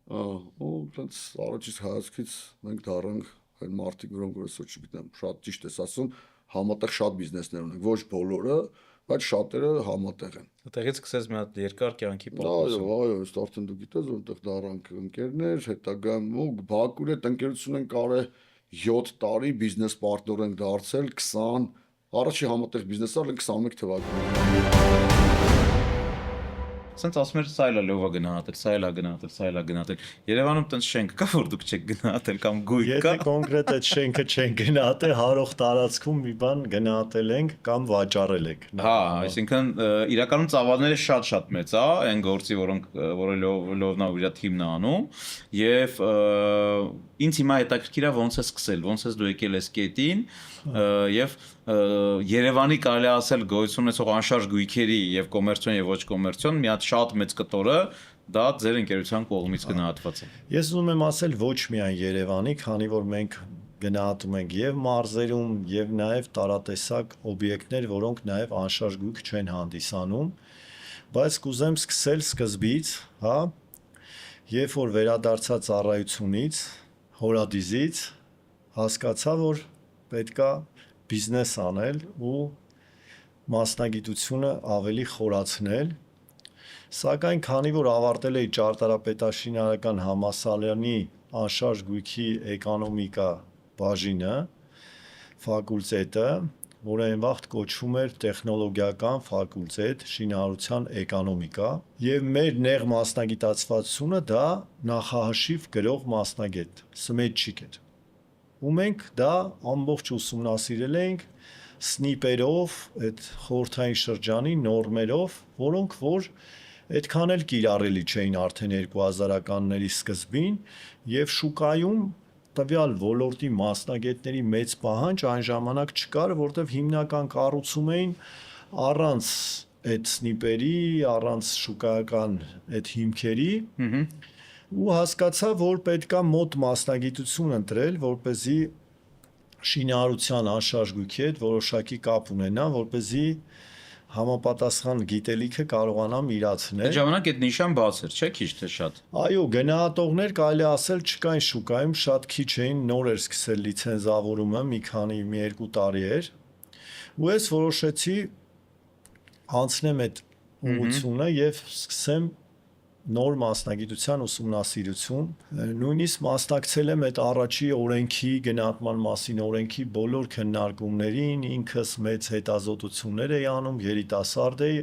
ու այնց առաջից հայացքից մենք դառանք այն մարդիկ, որոնք որ այսօր չգիտեմ, շատ ճիշտ ես ասում, համատեղ շատ բիզնեսներ ունենք, ոչ բոլորը, բայց շատերը համատեղ են։ Այդտեղից սկսեց մի հատ երկար կյանքի պատմություն։ Այո, ըստ արդեն դու գիտես, որտեղ դառանք ընկերներ, հետագայում ու Բաքուրի հետ ընկերություն ենք արել 7 տարի, բիզնես պարտներ ենք դարձել 20 Առաջի համատեղ բիզնեսը 21 թվականին։ Սենց ասում էր սա էլ է լովա գնահատել, սա էլ է գնահատել, սա էլ է գնահատել։ Երևանում տենց շենք կա, որ դուք չեք գնահատել կամ գույք կա։ Եթե կոնկրետ այդ շենքը չենք գնահատել, հարող տարածքում մի բան գնահատել ենք կամ վաճառել ենք։ Հա, այսինքն իրականում ծավալները շատ մեծ է, այն գործի, որը լովնա իր թիմն է անում, եւ ինձ հիմա հետաքրքիր է ոնց է սկսել, ոնց ես դու եկել ես կետին եւ Երևանի կարելի ասել գոյություն ունեցող անշարժ գույքերի եւ կոմերցիոն եւ ոչ կոմերցիոն մի հատ շատ մեծ կտորը դա ձեր ընկերության կողմից գնահատված է։ Ես ուզում եմ ասել ոչ միայն Երևանի, քանի որ մենք գնահատում ենք եւ մարզերում եւ նաեւ տարատեսակ օբյեկտներ, որոնք նաեւ անշարժ գույք չեն հանդիսանում, բայց կուզեմ սկսել սկզբից, հա, երբ որ վերադարձա ծառայությունից, հորադիզից, հասկացա, որ պետքա բիզնես անել ու մասնագիտությունը ավելի խորացնել, սակայն քանի որ ավարտել էի ճարտարապետաշինարական համալսարանի անշարժ գույքի էկոնոմիկա բաժինը, ֆակուլտետը, որը այն վաղ կոչվում էր տեխնոլոգիական ֆակուլտետ շինարարության էկոնոմիկա, եւ մեր նեղ մասնագիտացվածությունը դա նախահաշիվ գրող մասնագետ, սմետչիկ էր։ Ու մենք դա ամբողջ ուսումնասիրել ենք սնիպերով, այդ խորհրդային շրջանի նորմերով, որոնք որ այդքան էլ կիրառելի չէին արդեն 2000-ականների սկզբին եւ շուկայում տվյալ ոլորտի մասնագետների մեծ պահանջ այն ժամանակ չկար, որտեվ հիմնական կառուցում էին առանց այդ սնիպերի, առանց շուկայական այդ հիմքերի ու հասկացա, որ պետքա մոտ մասնագիտություն ընտրել, որպեսզի շինարարության անշարժ գույքի հետ որոշակի կապ ունենա, որպեսզի համապատասխան գիտելիքը կարողանամ իրացնել։ Այդ ժամանակ այդ նիշան բաց էր, չէ՞, քիչ թե շատ։ Այո, գնահատողներ կարելի ասել չկային շուկայում, շատ քիչ էին, նոր էր սկսել լիցենզավորումը, մի 2 տարի էր։ Ու ես որոշեցի անցնեմ այդ ուղղությունը եւ սկսեմ նոր մասնագիտության ուսումնասիրություն, նույնիսկ մասնակցել եմ այդ առաջի օրենքի գնահատման մասին օրենքի բոլոր քննարկումներին, ինքս մեծ հետազոտություններ էի անում, երիտասարդ էի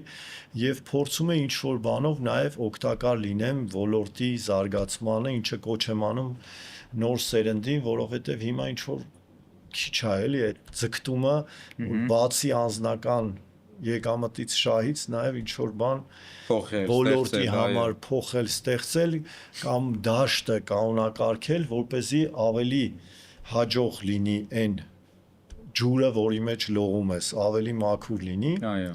եւ փորձում էի ինչ-որ բանով նաեւ օգտակար լինեմ ոլորտի զարգացմանը, ինչը կոչ եմ անում նոր սերնդին, որովհետեւ հիմա ինչ-որ քիչ է էլի այդ ձգտումը, բացի անձնական եկամտից շահից նաև ինչ-որ բան փոխել, ոլորտի համար փոխել, ստեղծել կամ դաշտը կանոնակարգել, որ เป զի ավելի հաջող լինի այն ջուրը, որի մեջ լողում ես, ավելի մաքուր լինի։ Այո։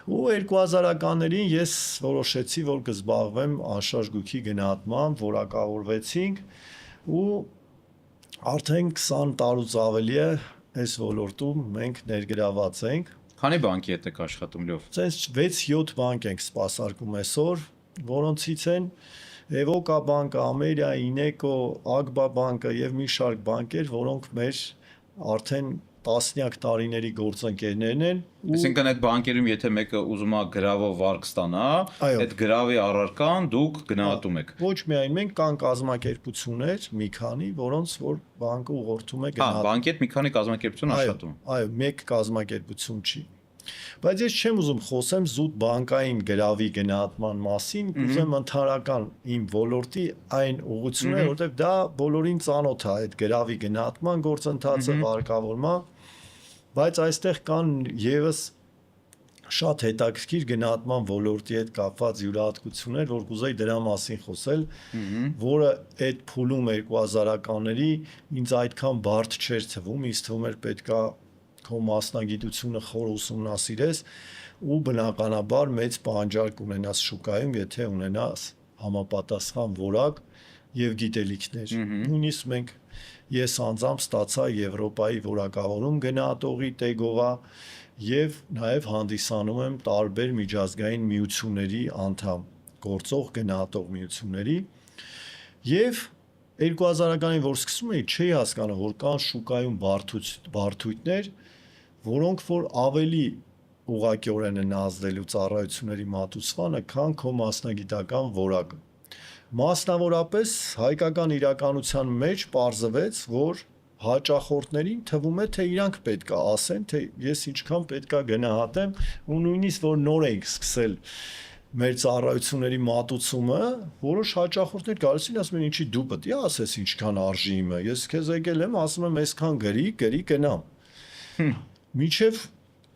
Ու 2000-ականներին ես որոշեցի, որ կզբաղվեմ անշարժ գույքի գնահատմամբ, որակավորվեցինք ու արդեն 20 տարուց ավելի է այս ոլորտում մենք ներգրաված ենք։ Քանի բանկի հետ եք աշխատում լավ։ Ցենց 6-7 բանկ ենք սպասարկում այսօր, որոնցից են Evoca բանկը, Ameria, Ineco, Agba բանկը եւ մի շարք բանկեր, որոնք մեր արդեն տասնյակ տարիների գործընկերներն են։ Այսինքն այդ բանկերում եթե մեկը ուզում է գրավով վարկ ստանա, այդ գրավի առարկան դուք գնահատում եք։ Ոչ միայն մենք, կան կազմակերպություններ, մի քանի, որոնց որ բանկը ուղղորդում է գնահատում։ Բանկի հետ մի քանի կազմակերպություն աշխատում։ Այո, մեկ կազմակերպություն չի։ Բայց ես չեմ ուզում խոսեմ զուտ բանկային գրավի գնահատման մասին, ուզեմ ընդհանրական իմ ոլորտի այն ուղղությունները, որտեղ դա բոլորին ծանոթ է այդ գրավի գնահատման գործընթացը, վարկավորման, բայց այստեղ կան եւս շատ հետաքրքիր գնահատման ոլորտի հետ կապված յուրահատկություններ, որ կուզեի դրա մասին խոսել, որը այդ փուլում 2000-ականների ինձ այդքան բարդ չէր թվում, ինձ թվում էր պետքա քո մասնագիտությունը խոր ուսումնասիրես ու բնականաբար մեծ պահանջարկ ունենաս շուկայում, եթե ունենաս համապատասխան որակ եւ գիտելիքներ։ Նույնիսկ մենք ես անձամբ ստացա Եվրոպայի որակավորում գնահատողի տեգովա եւ նաեւ հանդիսանում եմ տարբեր միջազգային միությունների անդամ, գործող գնահատող միությունների եւ 2000-ականին որ սկսում էի, չէի հասկանում, որ կան շուկայում բարդույթներ, որոնք որ ավելի ուղղակիորեն են ազդելու ծառայությունների մատուցմանը, քան քո մասնագիտական որակը։ Մասնավորապես հայկական իրականության մեջ պարզվեց, որ հաճախորդներին թվում է, թե իրանք պետք է ասեն, թե ես ինչքան պետք է գնահատեմ, ու նույնիսկ որ նոր ենք սկսել մեր ծառայությունների մատուցումը, որոշ հաճախորդներ գալիս են ասում են ինչի դու պետք է ասես ինչքան արժի իմը։ Ես քեզ եկել եմ, ասում եմ այսքան գրի գնամ։ Միջև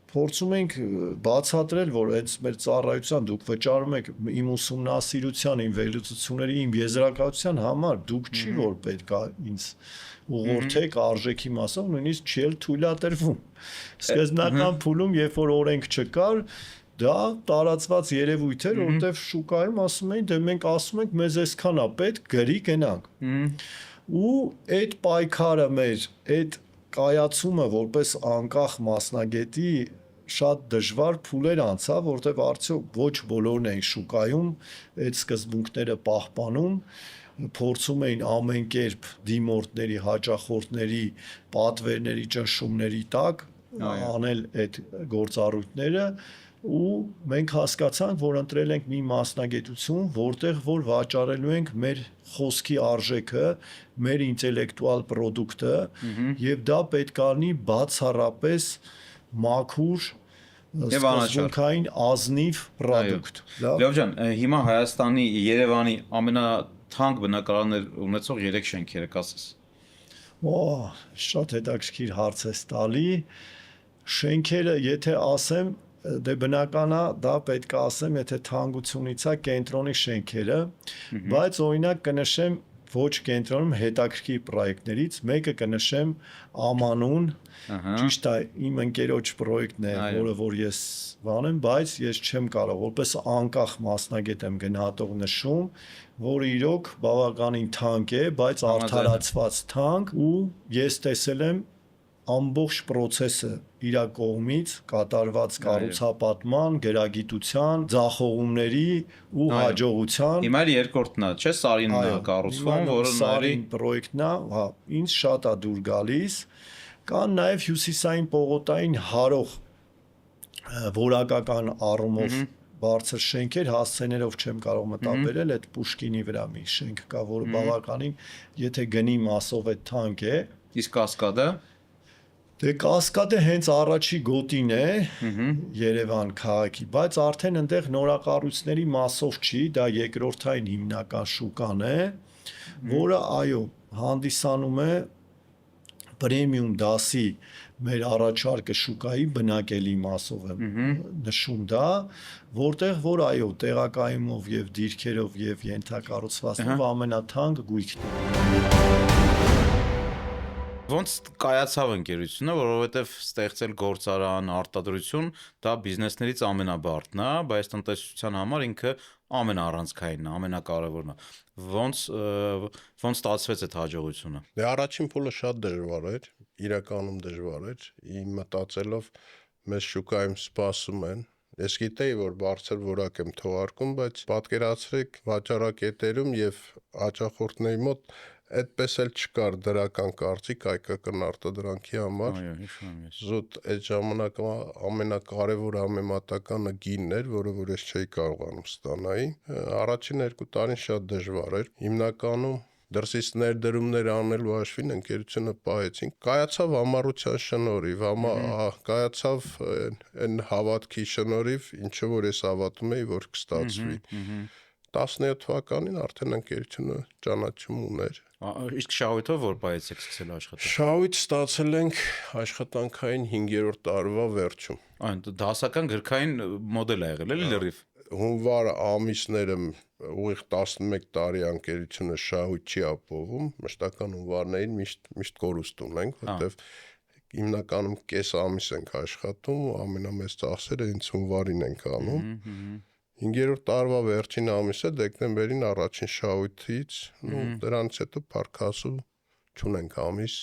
փորձում ենք բացատրել, որ այդ մեր ծառայության դուք վճարում եք իմ ուսումնասիրության, իմ վերլուծությունների, իմ եզրակացության համար, դուք չի որ պետք է ինձ ուղղորդեք արժեքի մասով, նույնիսկ չի էլ թույլատրվում։ Սկզբնական փուլում, երբ որ օրենք չկար, դա տարածված երևույթ էր, որտեղ շուկայում ասում էին, դե մենք ասում ենք, մեզ այսքան է պետք, գրի գնանք։ Ու այդ պայքարը մեր, այդ կայացումը որպես անկախ մասնագետի շատ դժվար փուլեր անցավ, որտեղ արդյոք ոչ բոլորն էին շուկայում այդ սկզբունքները պահպանում, փորձում էին ամեն կերպ դիմորդների, հաճախորդների, պատվերների, ճնշումների տակ անել այդ գործառույթները ու մենք հասկացանք, որ ընտրել ենք մի մասնագիտություն, որտեղ որ վաճառելու ենք մեր խոսքի արժեքը, մեր ինտելեկտուալ պրոդուկտը եւ դա պետք է լինի բացառապես մաքուր սկզբունքային ազնիվ պրոդուկտ։ Լավ ջան, հիմա Հայաստանի Երևանի ամենաթանկ բնակարաններ ունեցող 3 շենքերը կասես։ Շատ հետաքրքիր հարց է տալի։ Շենքերը, եթե ասեմ, դե բնական է, դա պետք է ասեմ, եթե թանկությունից է կենտրոնի շենքերը, բայց օրինակ կնշեմ ոչ կենտրոնում հետաքրքիր պրոյեկտներից, մեկը կնշեմ Ամանուն, ճիշտ է, իմ ընկերոջ պրոյեկտն է, որը որ ես բանեմ, բայց ես չեմ կարող, որպես անկախ մասնագետ եմ գնահատող նշում, որը իրոք բավականին թանկ է, բայց արդարացված թանկ ու ես տեսել եմ ամբողջ process-ը իր կողմից կատարված կառուցապատման, գերագիտության, ձախողումների ու հաջողության։ Հիմա էլ երկրորդն է, չէ՞, Սարինն է կառուցվում, որը Սարին պրոյեկտն է, հա, ինձ շատ է դուր գալիս։ Կան նաև հյուսիսային պողոտային հարող որակական առումով բարձր շենքեր, հասցեներով չեմ կարող մտաբերել, այդ Պուշկինի վրա մի շենք կա, որը բավականին, եթե գնի մասով է թանկ է։ Իսկ Կասկադը Դե Կասկադը հենց առաջի գոտին է Երևան քաղաքի, բայց արդեն այնտեղ նորակառույցների մասով չի, դա երկրորդային հիմնական շուկան է, որը այո, հանդիսանում է պրեմիում դասի մեր առաջարկը շուկայի բնակելի մասով է նշում դա, որտեղ որ այո, տեղակայումով եւ դիրքերով եւ ենթակառուցվածքով ամենաթանկ գույքն է։ Ոնց կայացավ ընկերությունը, որովհետև ստեղծել գործարան, արտադրություն, դա բիզնեսներից ամենաբարդն է, բայց տնտեսության համար ինքը ամենաառանցքայինն է, ամենակարևորն է։ Ոնց ստացվեց այդ հաջողությունը։ Դե առաջին փուլը շատ դժվար էր, իրականում դժվար էր։ Իմ մտածելով մեզ շուկայում սպասում են։ Ես գիտեի, որ բարձր որակ եմ թողարկում, բայց պատկերացրեք վաճառակետերում եւ հաճախորդների մոտ այդպես էլ չկար դրական կարծիք հայկական արտադրանքի համար։ Այո, հիշում եմ ես։ Զուտ այդ ժամանակվա ամենակարևոր համեմատականը գինն էր, որը որ ես չէի կարողանում ստանայի։ Առաջին 2 տարին շատ դժվար էր։ Հիմնականում դրսից ներդրումներ անելու հաշվին ընկերությունը պահեցին։ Կայացավ համառության շնորհիվ, կայացավ այն հավատքի շնորհիվ, ինչը որ ես հավատում էի, որ կստացվի։ 17 թվականին արդեն ընկերությունը ճանաչում ուներ։ Իսկ շահույթով որ պայեցեք սկսել աշխատել։ Շահույթ ստացել ենք աշխատանքային 5-րդ տարվա վերջում։ Այն դասական գրքային մոդել է եղել, էլի լրիվ։ Հունվար ամիսները ուղիղ 11 տարի ընկերությունը շահույթ չի ապահովում, մշտական հունվարներին միշտ կորուստ ունենք, որտեվ հիմնականում կես ամիս ենք աշխատում ու ամենամեծ ծախսերը հենց հունվարին ենք անում։ 5-րդ տարվա վերջին ամիսը դեկտեմբերին առաջին շահույթից, ու դրանից հետո փառքասու չունենք ամիս։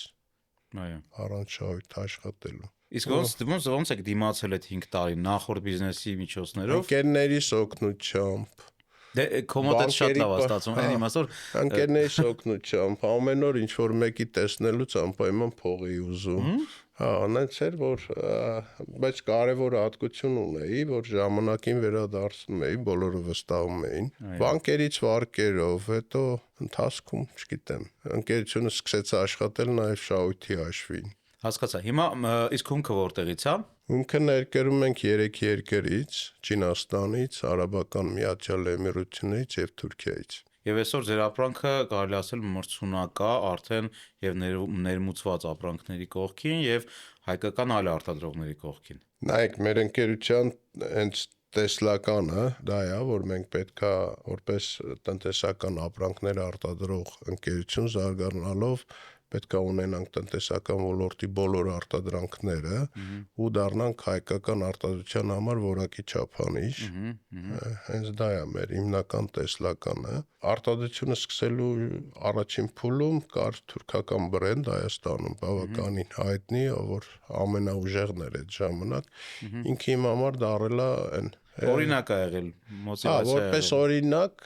Այո։ Առանց շահույթ աշխատելու։ Իսկ ոնց եք դիմացել այդ 5 տարի նախորդ բիզնեսի միջոցներով։ Ընկերներիս օգնությամբ։ Դե կոմոդ շատ լավ է ստացվում, այն իմաստով ընկերներիս օգնությամբ, ամեն օր ինչ որ մեկի տեսնելուց անպայման փող էի ուզում։ Հա, այնց էր, որ բայց կարևոր հատկություն ունեի, որ ժամանակին վերադարձնում էի, բոլորը վստահում էին։ Բանկերից վարկերով, հետո ընթացքում, չգիտեմ, ընկերությունը սկսեց աշխատել նաև շահույթի հաշվին։ Հասկացա։ Հիմա իսկ հումքը որտեղից է։ Հումքը ներկերում ենք 3 երկրից՝ Չինաստանից, Արաբական Միացյալ Էմիրություններից եւ Թուրքիայից։ Եվ այսօր ձեր ապրանքը կարելի ասել մրցունակա արդեն եւ ներմուծված ապրանքների կողքին եւ հայկական այլ արտադրողների կողքին։ Նայեք, մեր ընկերության հենց տեսլականը դա է, որ մենք պետքա որպես տնտեսական ապրանքներ արտադրող ընկերություն զարգանալով պետքա ունենանք տնտեսական ոլորտի բոլոր արտադրանքները ու դառնանք հայկական արտադրության համար որակի չափանիշ։ Հենց դա է մեր հիմնական տեսլականը։ Արտադրությունը սկսելու առաջին փուլում կար թուրքական բրենդ Հայաստանում, բավականին հայտնի, որ ամենաուժեղն էր այդ ժամանակ։ Ինքը իմ համար դառել է այն Օրինակ է եղել, մոտիվացիա։ Որպես օրինակ,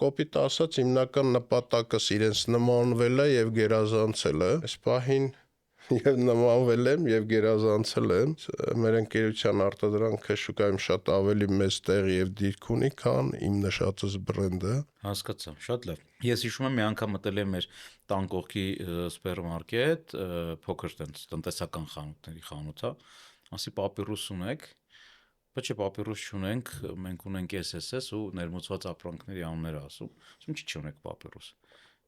կոպիտ ասած, հիմնական նպատակս իրենց նմանվել է եւ գերազանցել է։ Այս պահին եւ նմանվել եմ եւ գերազանցել եմ։ Մեր ընկերության արտադրանքը շուկայում շատ ավելի մեծ տեղ եւ դիրք ունի, քան իմ նշածս բրենդը։ Հասկացա, շատ լավ։ Ես հիշում եմ մի անգամ մտել եմ մեր տան կողքի սուպերմարկետ, փոքր տնտեսական խանութների խանութ է, ասի պապիրուս ունեք։ Բայց պապիրուս չունենք, մենք ունենք SSS ու ներմուծված ապրանքների անունները ասում։ Ասում չի չունեք պապիրուս։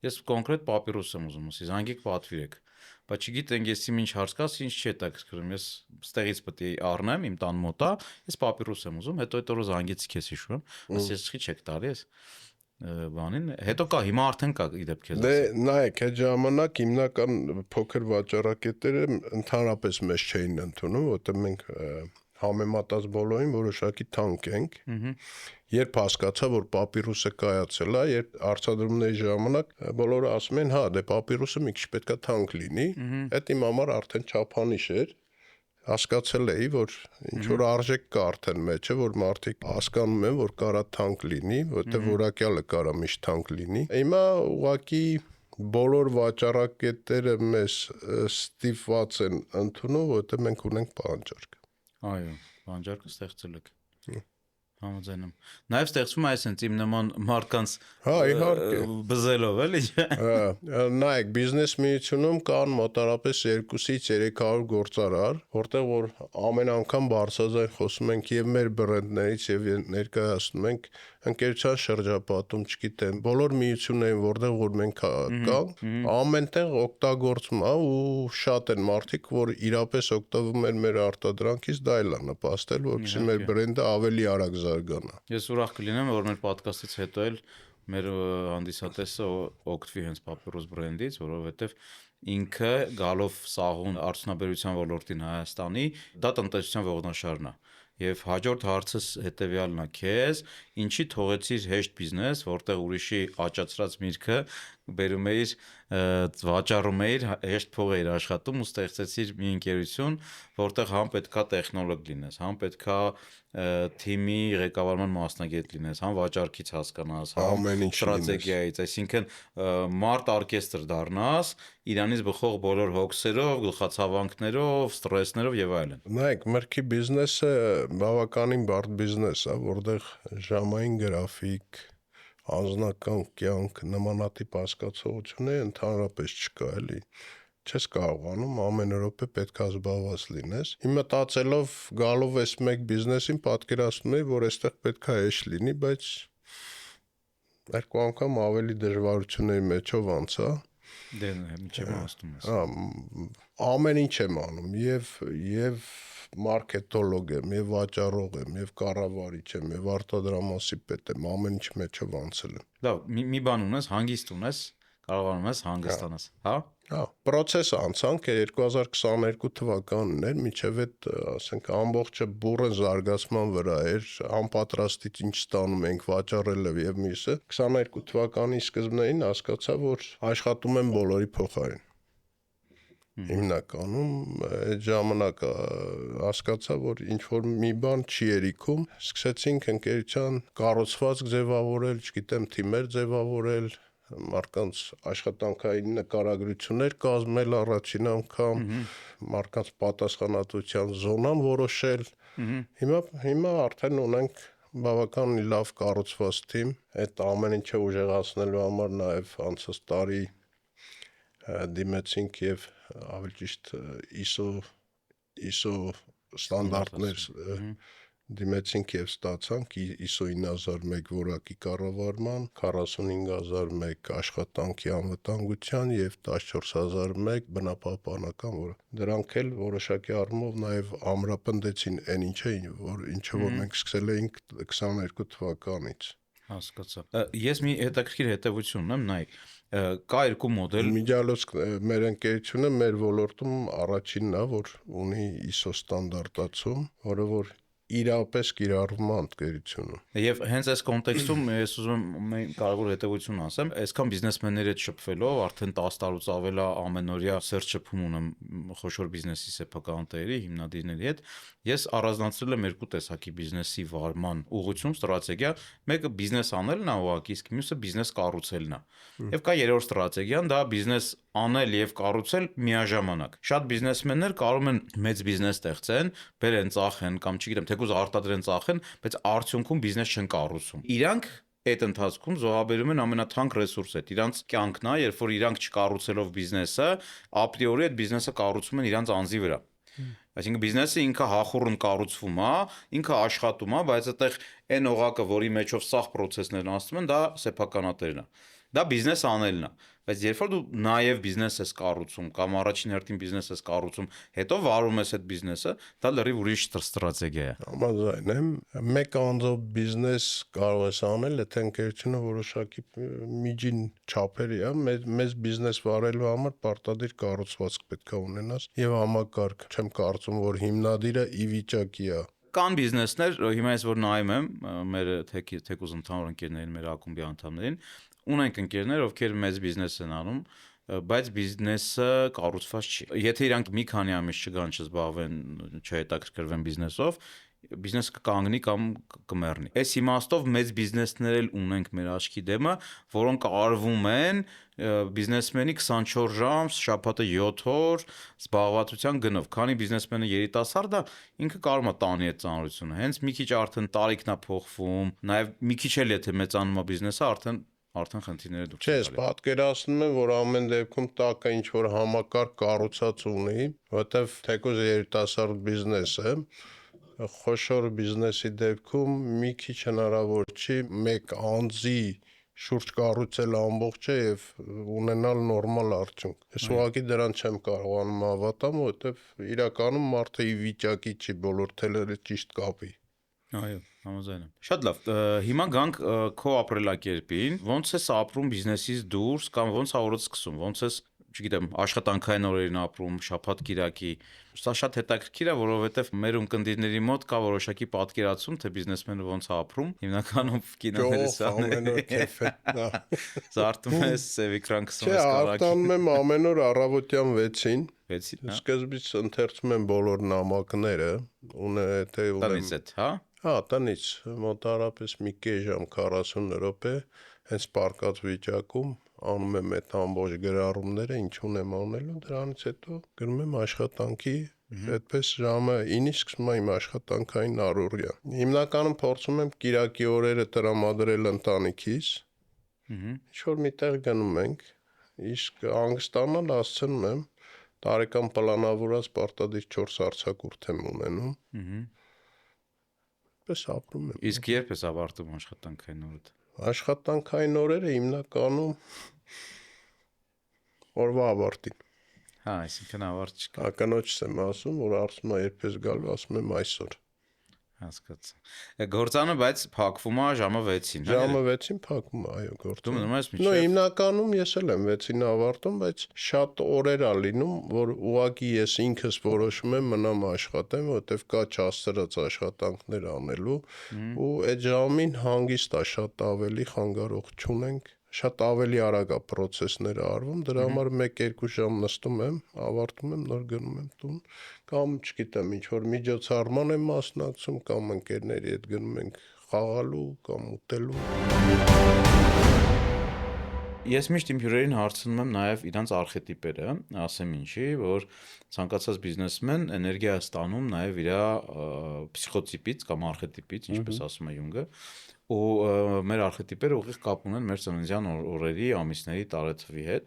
Ես կոնկրետ պապիրուս եմ ուզում, ասի զանգեք պատվիրեք։ Բայց չգիտենք ես ինչ հարց կա, ինչ չի հետաքրքրում։ Ես ստեղից պետք է առնեմ, իմ տան մոտ է, ես պապիրուս եմ ուզում, հետո այդ օրը զանգեցի քեզ հիշում եմ, ասի ես չի չեք տալի ես բանին, հետո կա, հիմա արդեն կա իդեպ քեզ։ Դե նայեք, այդ ժամանակ հիմնական փոքր վաճառակետերը ընդհանրապես մեզ չէին ընդունում, որտեղ մենք համեմատած բոլորին որոշակի թանկ ենք Երբ հասկացա, որ պապիրուսը կայացել է, երբ արտադրումների ժամանակ բոլորը ասում են, հա, դե պապիրուսը մի քիչ պետքա թանկ լինի, այդ իմ համար արդեն չափանիշ էր։ Հասկացել էի, որ ինչ որ արժեք կա արդեն մեջը, որ մարդիկ հասկանում են, որ կարա թանկ լինի, որտեղ որակյալը կարա միշտ թանկ լինի։ Հիմա ուղղակի բոլոր վաճառակետերը մեզ ստիպված են ընդունում, որտեղ մենք ունենք պահանջարկ։ Այո, բանջարկը ստեղծել եք։ Համաձայն եմ։ Նաև ստեղծվում է այսպես իմ նման մարդկանց Հա, իհարկե։ բզելով էլի։ Նայեք, բիզնես միությունում կան մոտարապես 200-ից 300 գործարար, որտեղ որ ամեն անգամ բարձրաձայն խոսում ենք եւ մեր բրենդներից եւ ներկայացնում ենք ընկերության շրջապատում, չգիտեմ, բոլոր միություններին, որտեղ որ մենք կանք, ամենտեղ օգտագործում է ու շատ են մարդիկ, որ իրապես օգտվում են մեր արտադրանքից, դա էլ է նպաստել, որպեսզի մեր բրենդը ավելի արագ զարգանա։ Ես ուրախ կլինեմ, որ մեր ոդկասթից հետո էլ մեր հանդիսատեսը օգտվի հենց Papyrus բրենդից, որովհետև ինքը գալով սահուն արդյունաբերության ոլորտին Հայաստանի, դա տնտեսության ողնաշարն է։ Եվ հաջորդ հարցս հետևյալն է քեզ, ինչի թողեցիր հեշտ բիզնես, որտեղ ուրիշի աճացրած միրգը բերում էիր, վաճառում էիր, հեշտ փող էիր աշխատում ու ստեղծեցիր մի ընկերություն, որտեղ համ պետքա տեխնոլոգ լինես, համ պետքա թիմի ղեկավարման մասնագետ լինես, համ վաճառքից հասկանաս, համ ստրատեգիայից, այսինքն մարդ օրկեստր դառնաս, իրանից բխող բոլոր հոգսերով, գլխացավանքներով, ստրեսներով եւ այլն։ Նայեք, մրգի բիզնեսը բավականին բարդ բիզնես է, որտեղ ժամային գրաֆիկ, անձնական կյանք, նմանատիպ հասկացողությունները ընդհանրապես չկա, էլի։ Չես կարողանում ամեն րոպե պետք է զբաղված լինես։ Հիմա մտածելով գալով այս մեկ բիզնեսին պատկերացնում եմ, որ այստեղ պետք է հեշտ լինի, բայց երկու անգամ ավելի դժվարությունների մեջով անցա։ Դե միջև հասնում ես։ Ամեն ինչ եմ անում, եւ մարքետոլոգ եմ, եւ վաճառող եմ, եւ կառավարիչ եմ, եւ արտադրամասի պետ եմ, ամեն ինչ մեջով անցել եմ։ Լավ, մի բան ունես, հանգիստ ունես, կարողանում ես հանգստանաս, հա։ Հա, process անցանք 2022 թվականն էր, միջև այդ, ասենք, ամբողջը բուրըն զարգացման վրա էր, անպատրաստից ինչ ստանում ենք, վաճառել եւ մյուսը։ 22 թվականի սկզբներին հասկացա, որ աշխատում եմ բոլորի փոխարեն։ Հիմնականում այդ ժամանակ հասկացա, որ ինչ որ մի բան չի երիքում, սկսեցինք ընկերության կառուցվածք ձևավորել, չգիտեմ, թիմեր ձևավորել, մարդկանց աշխատանքային նկարագրություններ կազմել առաջին անգամ, մարդկանց պատասխանատվության զոնան որոշել։ Հիմա արդեն ունենք բավականին լավ կառուցված թիմ, այդ ամեն ինչը ուժեղացնելու համար նաև անցած տարի դիմեցինք եւ ավելի ճիշտ ISO ստանդարտներ դիմեցինք եւ ստացանք ISO 9001 որակի կառավարման, 45001 աշխատանքի անվտանգության եւ 14001 բնապահպանական որակ։ Դրանք էլ որոշակի առումով նաեւ ամրապնդեցին այն ինչը որ մենք սկսել էինք 22 թվականից։ Հասկացա։ Ես մի հետաքրքիր հետևություն ունեմ, նայեք, կա երկու մոդել։ Միջալոց մեր ընկերությունը մեր ոլորտում առաջինն է, որ ունի ISO ստանդարտացում, որը որ իրապես կիրառվում է ընկերությունում։ Եվ հենց այս կոնտեքստում ես ուզում եմ կարևոր հետևություն ասեմ, այսքան բիզնեսմենների հետ շփվելով, արդեն 10 տարուց ավել ամենօրյա սերտ շփում ունեմ խոշոր բիզնեսի սեփական տերերի, հիմնադիրների հետ, ես առանձնացրել եմ երկու տեսակի բիզնեսի վարման ուղղություն, ստրատեգիա, մեկը բիզնես անելն է ուղղակի, իսկ մյուսը բիզնես կառուցելն է։ Եվ կա երրորդ ստրատեգիան, դա բիզնես անել եւ կառուցել միաժամանակ։ Շատ բիզնեսմեններ կարող են մեծ բիզնես ստեղծեն, բերեն, ծախեն կամ չգիտեմ, թեկուզ արտադրեն, ծախեն, բայց արդյունքում բիզնես չեն կառուցում։ Իրանք այդ ընթացքում զոհաբերում են ամենաթանկ ռեսուրսը, իրանց կյանքն է, երբ որ իրանք չկառուցելով բիզնեսը, ապրիորի այդ բիզնեսը կառուցում են իրանց անձի վրա։ Այսինքն բիզնեսը ինքը հախուռն կառուցվում է, ինքը աշխատում է, բայց այդտեղ այն օղակը, որի մեջով սաղ process-ներն անցնում են, դա սեփականատերն է։ Դա բիզնես անելն է, բայց երբ որ դու նաև բիզնես ես կառուցում կամ առաջին հերթին բիզնես ես կառուցում, հետո վարում ես այդ բիզնեսը, դա լրիվ ուրիշ ստրատեգիա է։ Համաձայն եմ, մեկ անձով բիզնես կարող ես անել, եթե ընկերությունը որոշակի միջին չափերի է, մեծ բիզնես վարելու համար պարտադիր կառուցվածք պետք է ունենաս եւ համակարգ։ Չեմ կարծում, որ հիմնադիրը ի վիճակի է Կան բիզնեսներ, հիմա ես որ նայում եմ մեր թեկուզ ընդհանուր ընկերներին, մեր ակումբի անդամներին, ունենք ընկերներ, ովքեր մեծ բիզնես են անում, բայց բիզնեսը կառուցված չի։ Եթե իրանք մի քանի ամիս չգան չզբաղվեն, չհետաքրքրվեն բիզնեսով, բիզնեսը կկանգնի կամ կմեռնի։ Այս իմաստով մեծ բիզնեսներ էլ ունենք մեր աչքի դեմը, որոնք արվում են բիզնեսմենի 24 ժամ, շաբաթը 7 օր զբաղվածության գնով։ Քանի բիզնեսմենը երիտասարդ է, ինքը կարող է տանի այդ ծանրությունը։ Հենց մի քիչ արդեն տարիքն է փոխվում, նաև մի քիչ էլ եթե մեծանում է բիզնեսը, արդեն խնդիրները դուրս Չէ, ես պատկերացնում եմ, որ ամեն դեպքում տակը ինչ որ համակարգ կառուցած ունի, որովհետև թեկուզ երիտասարդ բիզնես է, խոշոր բիզնեսի դեպքում մի քիչ հնարավոր չի մեկ անձի շուրջ կառուցել ամբողջը եւ ունենալ նորմալ արդյունք։ Ես ուղղակի դրան չեմ կարողանում հավատամ, որովհետեւ իրականում մարդը ի վիճակի չի բոլոր թելերը ճիշտ կապի։ Այո, համաձայն եմ։ Շատ լավ։ Հիմա գանք քո ապրելակերպին, ոնց ես ապրում բիզնեսից դուրս կամ ոնց է օրդ սկսում, ոնց ես, չգիտեմ, աշխատանքային օրերին ապրում, շաբաթ-կիրակի։ Սա շատ հետաքրքիր է, որովհետև մեր ունկնդիրների մոտ կա որոշակի պատկերացում, թե բիզնեսմենը ոնց է ապրում, հիմնականում կինոներից ամեն օր քեֆ է։ Զարթում ես Սևիկրան 26 Չէ, կարակի։ արտանում եմ ամեն օր առավոտյան 6-ին։ 6-ին, հա։ Սկզբից ընթերցում եմ բոլոր նամակները, թե Տնից էդ, հա։ Հա, տնից մոտարապես մի կես ժամ 40 րոպե, հենց պարկած վիճակում անում եմ այդ ամբողջ գրառումները, ինչ ունեմ անելու, դրանից հետո գնում եմ աշխատանքի, այդպես ժամը 9-ից սկսում եմ իմ աշխատանքային առօրյա։ Հիմնականում փորձում եմ կիրակի օրերը տրամադրել ընտանիքիս, ինչ որ միտեղ գնում ենք, իսկ հանգստանալ հասցնում եմ, տարեկան պլանավորած պարտադիր 4 արձակուրդ եմ ունենում։ Պես ապրում եմ։ Իսկ երբ ես ավարտում աշխատանքային օրդ։ Աշխատանքային օրերը հիմնականում օրվա ավարտին։ Հա, այսինքն ավարտ չկա։ Ականոջս եմ ասում, որ ասում է երբես գալու, ասում եմ այսօր։ Հասկացա։ Գործանը բայց փակվում է ժամը 6-ին։ Ժամը 6-ին փակում է, այո, Դու գործը։ մնում ես Նո, մինչև հիմնականում ես էլ եմ 6-ին ավարտում, բայց շատ օրեր ա լինում, որ ուղղակի ես ինքս որոշում եմ մնամ աշխատեմ, որովհետև կա չաստրած աշխատանքներ անելու, ու այդ ժամին հանգիստ է, շատ ավելի խանգարող չունենք, շատ ավելի արագ է process-ները արվում, դրա համար 1-2 ժամ նստում եմ, ավարտում եմ, նոր գնում եմ տուն, կամ չգիտեմ, ինչ որ միջոցառման եմ մասնակցում, կամ ընկերների հետ գնում ենք խաղալու կամ ուտելու։ Ես միշտ իմ հյուրերին հարցնում եմ նաև իրանց արխետիպերը, ասեմ ինչի, որ ցանկացած բիզնեսմեն էներգիա է ստանում նաև իր պսիխոտիպից կամ արխետիպից, ինչպես ասում է Յունգը, ու մեր արխետիպերը ուղիղ կապ ունեն մեր ծննդյան օրերի, ամիսների, տարեթվի հետ։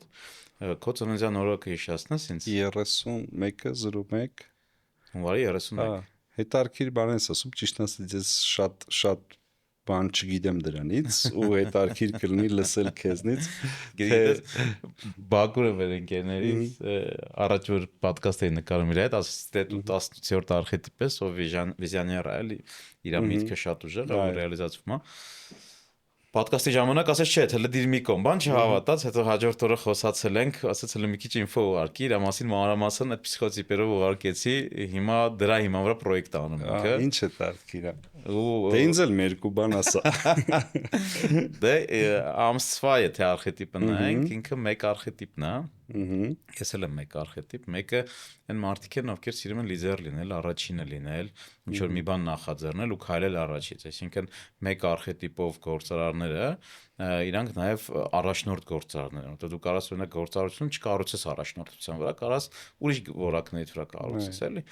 Քո ծննդյան օրը կհիշեցնես ինձ։ 31-01 հունվարի 31։ Հետարքիր բան ես ասում, ճիշտ ասած ես շատ բան չգիտեմ դրանից ու հետարքիր կլինի լսել քեզնից։ Գիտես, Բաքուրը մեր ընկերներից առաջ որ ոդկաստ էի նկարում իր հետ, ասես թե դու 18-րդ արխետիպ ես, ով վիզիոներ է, էլի, իր միտքը շատ ուժեղ է, ռեալիզացվում է։ Պատկաստի ժամանակ ասես չէ, թե լդիր մի կողմ, բան չհավատաց, հետո հաջորդ օրը խոսացել ենք, ասեց հələ մի քիչ ինֆո ուղարկի, իր մասին մանրամասն այդ պսիխոտիպերով ուղարկեցի, հիմա դրա հիման վրա պրոյեկտ անում ենք, հա։ Ինչ է տարքիրա։ Դե ինձ էլ մեր կուբան ասա։ Դե ամսվա եթե արխետիպը նայենք, ինքը մեկ արխետիպն է։ Ես էլ եմ մեկ արխետիպ, մեկը այն մարդիկ են, ովքեր սիրում են լիդեր լինել, առաջինը լինել, ինչ որ մի բան նախաձեռնել ու քայլել առաջից, այսինքն մեկ արխետիպով գործարարները, իրանք նաև առաջնորդ գործարարներ են, որտեղ դու կարաս օրինակ գործարարություն չկառուցես առաջնորդության վրա, կարաս ուրիշ որակներից վրա կառուցես, էլի,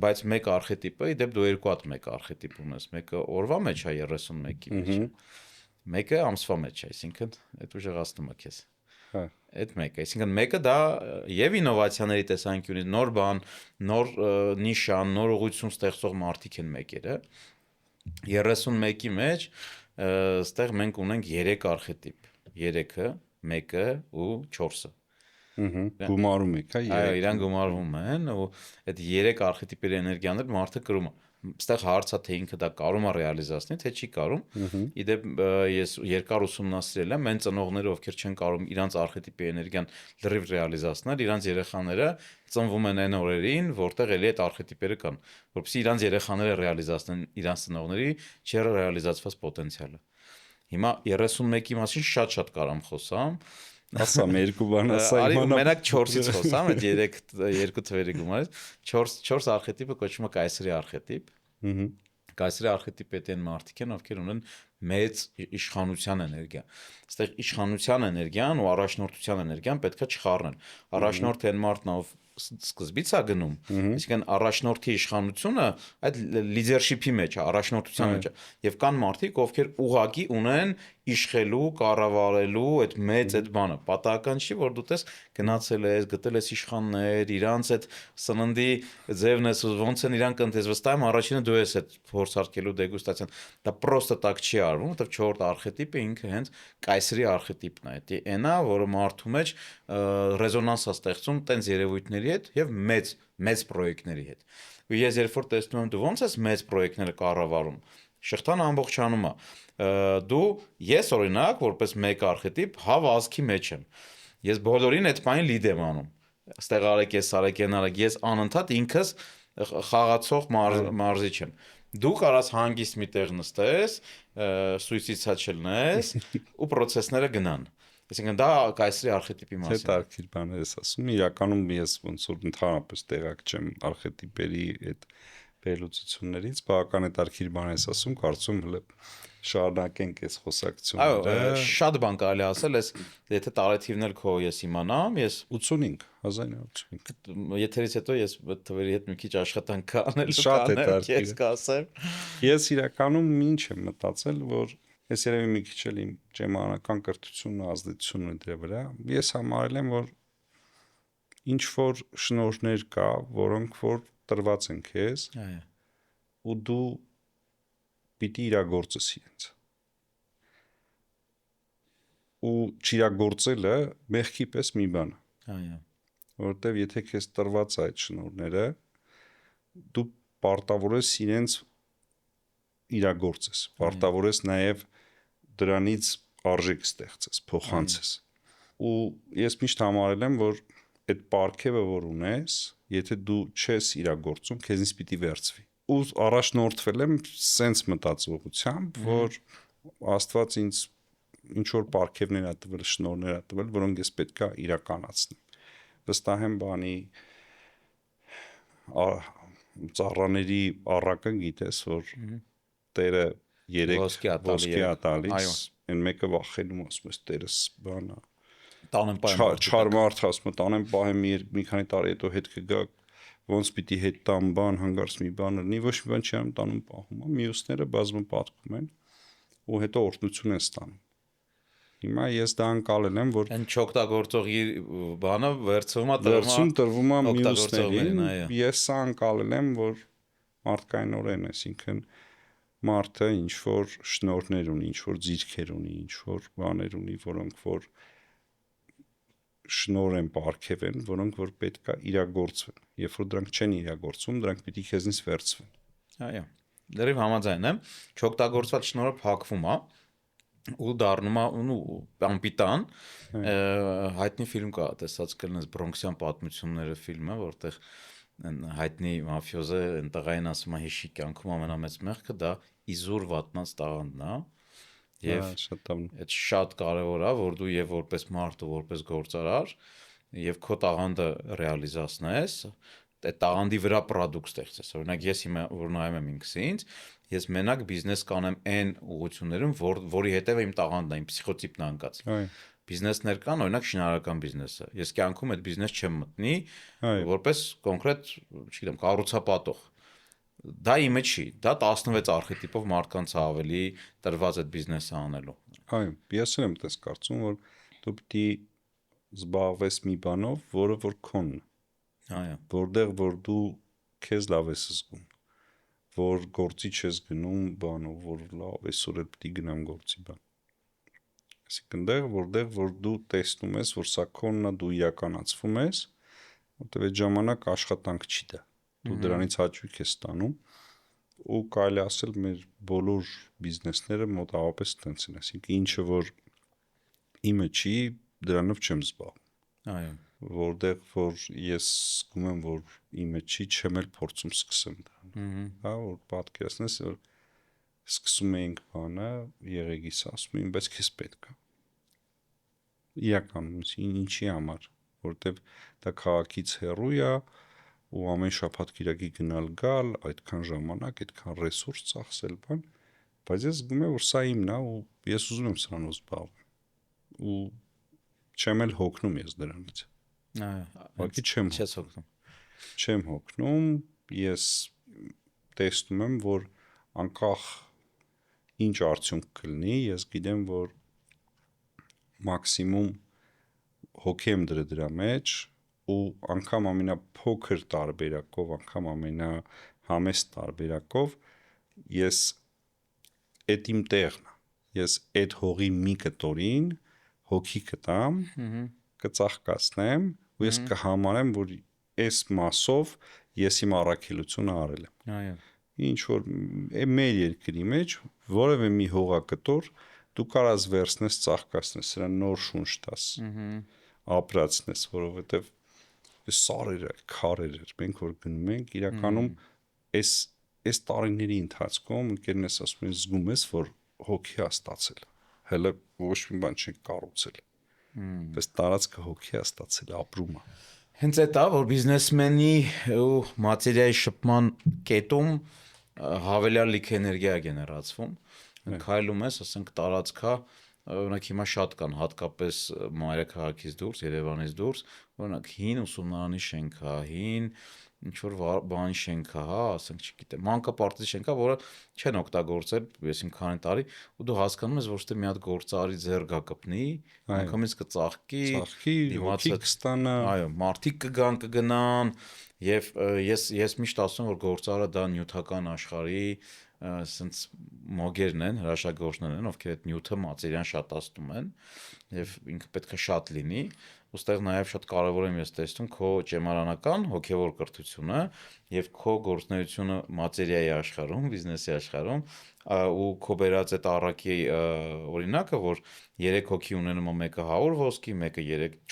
բայց մեկ արխետիպը, ի դեպ դու երկու հատ մեկ արխետիպ ունես, մեկը օրվա մեջ է 31-ի մեջ, մեկը ամսվա մեջ է, այսինքն այդ ուժեղացնում է քեզ։ Այդ մեկը, այսինքն մեկը դա եւ ինովացիաների տեսանկյունից նոր բան, նոր նիշան, նոր ուղղություն ստեղծող մարդիկ են մեկերը։ 31-ի մեջ ստեղ մենք ունենք 3 արխետիպ, 3-ը, 1-ը ու 4-ը։ Գումարում եք, հա։ Այո, իրան գումարվում են ու այդ 3 արխետիպերի էներգիաներ մարդը կրում է։ Այստեղ հարցը թե ինքը դա կարում է ռեալիզացնել, թե չի կարում։ Իդեպ ես երկար ուսումնասիրել եմ, այն ծնողները, ովքեր չեն կարում իրանց արխետիպի էներգիան լրիվ ռեալիզացնել, իրանց երեխաները ծնվում են այն օրերին, որտեղ էլի այդ արխետիպերը կան, որովհետեւ իրանց երեխաները ռեալիզացնեն իրանց ծնողների չռեալիզացված պոտենցիալը։ Հիմա 31-ի մասին շատ կարամ խոսամ։ Ասամ երկու բան ասա Արի իմանա։ մենակ 4-ից խոսամ, այդ 2 թվերի գումարից 4 արխետիպը կոչվում է կայսրի արխետիպ։ Կայսրի արխետիպը այդ են մարդիկ են, ովքեր ունեն մեծ իշխանության էներգիա։ Այստեղ իշխանության էներգիան ու առաջնորդության էներգիան պետքա չխառնել։ Առաջնորդը այն մարդն է, ով սկզբից է գնում, այսինքն առաջնորդի իշխանությունը այդ լիդերշիփի մեջ է, առաջնորդության մեջ է, եւ կան մարդիկ, ովքեր ուղակի ունեն իշխելու, կառավարելու այդ մեծ այդ բանը։ Պատահական չի, որ դու տես գնացել ես, գտել ես իշխաններ, իրանց այդ սննդի ձևն ես, ոնց են իրանք ընտես, վստահ եմ առաջինը դու ես այդ փորձարկելու դեգուստացիան։ Դա պրոստը տակ չի արվում, որովհետեւ 4-րդ արխետիպը ինքը հենց կայսրի արխետիպն է։ Դա այնա, որը մարդու մեջ ռեզոնանս է ստեղծում տենց երևույթների հետ եւ մեծ պրոյեկտների հետ։ Ու ես երբ որ տեսնում եմ դու ոնց ես մեծ պրոյեկտները կառավարում, շղթան ամբողջանում է։ Դու ես օրինակ որպես մեկ արխետիպ հավազքի մեջ եմ։ Ես բոլորին այդ բանին լիդ եմ անում։ Այստեղ արեք, ես արեք, են արեք, ես անընդհատ ինքս խաղացող մարզիչ եմ։ Դու կարաս հանգիստ մի տեղ նստես, սուիցիդա չլնես ու process-ները գնան։ Այսինքն դա կայսրի արխետիպի Թե մասին։ տարբեր բաներ ես ասում, իրականում ես ոնց որ ընդհանրապես տեղակ չեմ արխետիպերի այդ վերլուծություններից, բավական է տարբեր բաներ ես ասում, կարծում հələ շարունակենք այս խոսակցությունները։ Այո, շատ բան կարելի ասել, եթե տարեթիվն էլ քո ես իմանամ, ես 85, 1985։ եթերից հետո ես թվերի հետ մի քիչ աշխատանք կանել, Շատ է տարբեր։ ես կասեմ։ Ես իրականում ինչ եմ մտածել, որ ես երևի մի քիչ էլ իմ ջեմանական կրթությունն ու ազդեցությունն է դրա վրա։ Ես համարել եմ, որ ինչ որ շնորհներ կա, որոնք որ տրված են քեզ, Այո։ ու դու պիտի իրագործես իրենց։ Ու չիրագործելը մեղքի պես մի բան է, Այո։ որովհետև եթե քեզ տրված է այդ շնորհները, դու պարտավոր ես իրենց իրագործես, պարտավոր ես նաև դրանից արժեք ստեղծես, փոխանցես։ Ու ես միշտ համարել եմ, որ այդ պարգևը, որ ունես, եթե դու չես իրագործում, քեզնից պիտի վերցվի։ Ու առաջնորդվել եմ սենց մտածողությամբ, որ Աստված ինձ ինչ որ պարգևներ ա տվել, շնորհներ ա տվել, որոնք ես պետքա իրականացնեմ։ Վստահ եմ բանի ծառաների առակը գիտես, որ Տերը 3 ոսկի ա տալիս, այն մեկը վախենում ասում ես Տերս բանա։ Տանեմ պայման։ Չար մարդ ասում, տանեմ պահեմ մի քանի տարի հետո հետ կգա, ոնց պիտի հետ տամ բան, հանգարց մի բան լինի, ոչ մի բան չի անում, տանում պահում, մյուսները բազմում պատկում են ու հետո օրհնություն են ստանում։ Հիմա ես դա անցալել եմ, որ Այն չօգտագործողի բանը վերցվում տրվում է օգտագործողներին, մյուսներին։ Ես սա անցալել եմ, որ մարդկայնորեն, այսինքն մարդը ինչ որ շնորհներ ունի, ինչ որ ձիրքեր ունի, ինչ որ բաներ ունի, որոնք որ շնորհ են պարգև են, որոնք որ պետքա իրագործվեն։ Երբ որ դրանք չեն իրագործվում, դրանք պիտի քեզնից վերցվեն։ Այո։ Դեռև համաձայն եմ, չօգտագործված շնորհը փակվում է ու դառնում է անպիտան։ Հայտնի ֆիլմ կա, տեսած կլինես Բրոնքսյան պատմությունները ֆիլմը, որտեղ հայտնի մաֆիոզը այն տղային ասում է հիշի կյանքում ամենամեծ մեղքը դա իզուր վատնած տաղանդն է։ Եվ այդ շատ կարևոր է, որ դու եւ որպես մարդ ու որպես գործարար եւ քո տաղանդը ռեալիզացնես, այդ տաղանդի վրա պրոդուկտ ստեղծես։ Օրինակ ես հիմա որ նայում եմ ինքս ինձ, ես մենակ բիզնես կանեմ այն ուղղություններում, որի հետև իմ տաղանդն է, իմ պսիխոտիպն անկած։ Բիզնեսներ կան, օրինակ շինարարական բիզնեսը։ Ես կյանքում այդ բիզնես չեմ մտնի, որպես կոնկրետ, չգիտեմ, կառուցապատող։ Դա իմը չի, դա 16 արխետիպով մարդկանց ավելի տրված այդ բիզնեսը անելու։ Այո, ես եմ դες կարծում, որ դու պիտի զբաղվես մի բանով, որը որ քոնն է։ Այո։ Որտեղ որ դու քեզ լավ ես զգում, որ գործի չես գնում բանով, որ լավ այսօր էլ պիտի գնամ գործի բան։ Այսինքն որտեղ որ դու տեսնում ես, որ սա քոնն է, դու իրականացվում ես, որտեղ այդ ժամանակ աշխատանք չի դա։ Դու դրանից հաճույք ես ստանում ու կարելի ասել մեր բոլոր բիզնեսները մոտավորապես տենց են, այսինքն ինչը որ իմը չի, դրանով չեմ զբաղվում։ Այո։ Որտեղ որ ես զգում եմ, որ իմը չի, չեմ էլ փորձում սկսեմ դրան։ Հա, որ պատկերացնես, որ սկսում էինք բանը, եղեգիս ասում եմ, բայց քեզ պետք է։ Իրականում ինչի համար, որտեվ դա քաղաքից հեռու է ու ամեն շաբաթ կիրակի գնալ գալ, այդքան ժամանակ, այդքան ռեսուրս ծախսել, բան, բայց ես զգում եմ, որ սա իմն է ու ես ուզում եմ սրանով զբաղվել։ Ու չեմ էլ հոգնում ես դրանից։ Ուղղակի չեմ հոգնում։ Չեմ հոգնում, ես տեսնում եմ, որ անկախ ինչ արդյունք կլինի, ես գիտեմ, որ մաքսիմում հոգի եմ դրա մեջ ու անգամ ամենափոքր տարբերակով, անգամ ամենահամեստ տարբերակով ես այդ իմ տեղն է։ Ես այդ հողի մի կտորին հոգի կտամ, կծաղկացնեմ ու ես կհամարեմ, որ այս մասով ես իմ առաքելությունը արել եմ։ Այո։ Ինչ որ մեր երկրի մեջ որևէ մի հողակտոր դու կարաս վերցնես, ծաղկացնես, սրա նոր շունչ տաս, ապրացնես, որովհետև սարեր է, քարեր էր, մենք որ գնում ենք, իրականում այս տարիների ընթացքում ընկերներս ասում են, զգում ես, որ հոգի է ստացել, հələ ոչ մի բան չենք կառուցել, բայց տարածքը հոգի է ստացել, ապրում է։ Հենց այդ է, որ բիզնեսմենի ու մատերիայի շփման կետում հավելյալ լիք էներգիա է գեներացվում, քայլում ես, ասենք տարածքա, օրինակ հիմա շատ կան, հատկապես մայրաքաղաքից դուրս, Երևանից դուրս, օրինակ հին ուսումնարանի շենք է, հին ինչ որ բանի շենք է, հա, ասենք չգիտեմ, մանկապարտեզի շենք է, որը չեն օգտագործել, ես իմ քանի տարի, ու դու հասկանում ես, որ թե մի հատ գործարի ձեռգա կպնի, անգամից կծաղկի, դիմացը կստանա, այո, մարդիկ կգան, կգնան, եւ ես միշտ ասում եմ, որ գործարը դա նյութական աշխարհի ասենց մոգերն են, հրաշագործներ են, ովքեր այդ նյութը մատերիան շատացնում են եւ ինքը պետք է շատ լինի, ուստեղ նաեւ շատ կարեւոր եմ ես տեսնում քո ճեմարանական հոգեվոր կրթությունը եւ քո գործունեությունը մատերիայի աշխարհում, բիզնեսի աշխարհում ու քո բերած այդ առակի օրինակը, որ 3 հոգի ունենում է մեկը 100 ոսկի, մեկը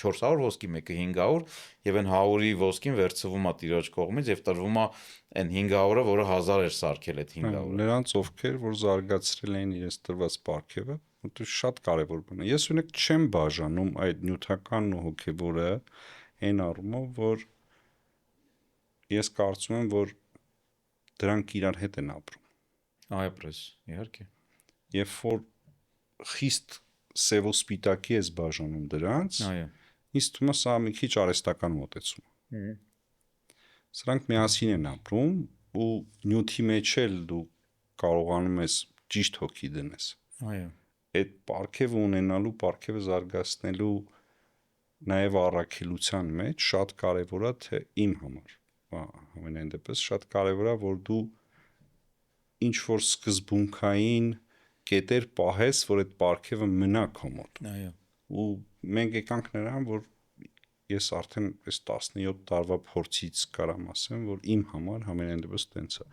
400 ոսկի, մեկը 500 եւ այն 100-ի ոսկին վերցվում է տիրոջ կողմից եւ տրվում է այն 500-ը, որը 1000 էր սարքել այդ 500-ը։ Նրանց ովքեր որ զարգացրել են իրենց տրված պարգևը, դա շատ կարևոր բան է։ Ես ունեք չեմ բաժանում այդ նյութականն ու հոգեվորը այն առումով, որ ես կարծում եմ, որ դրանք իրար հետ են ապրում։ Այպես, իհարկե։ Երբ որ խիստ սև ու սպիտակի ես բաժանում դրանց, այո, ինձ թվում է սա մի քիչ արհեստական մոտեցում է։ Սրանք միասին են ապրում ու նյութի մեջ էլ դու կարողանում ես ճիշտ հոգի դնես։ այո, Այդ պարգևը ունենալու, պարգևը զարգացնելու նաև առաքելության մեջ շատ կարևոր է թե իմ համար, ամենայն դեպս շատ կարևոր է, որ դու ինչ որ սկզբունքային կետեր պահես, որ այդ պարգևը մնա քո մոտ։ այո, Ու մենք եկանք նրան, որ ես արդեն այս 17 տարվա փորձից կարամ ասեմ, որ իմ համար ամենայն դեպս տենց է։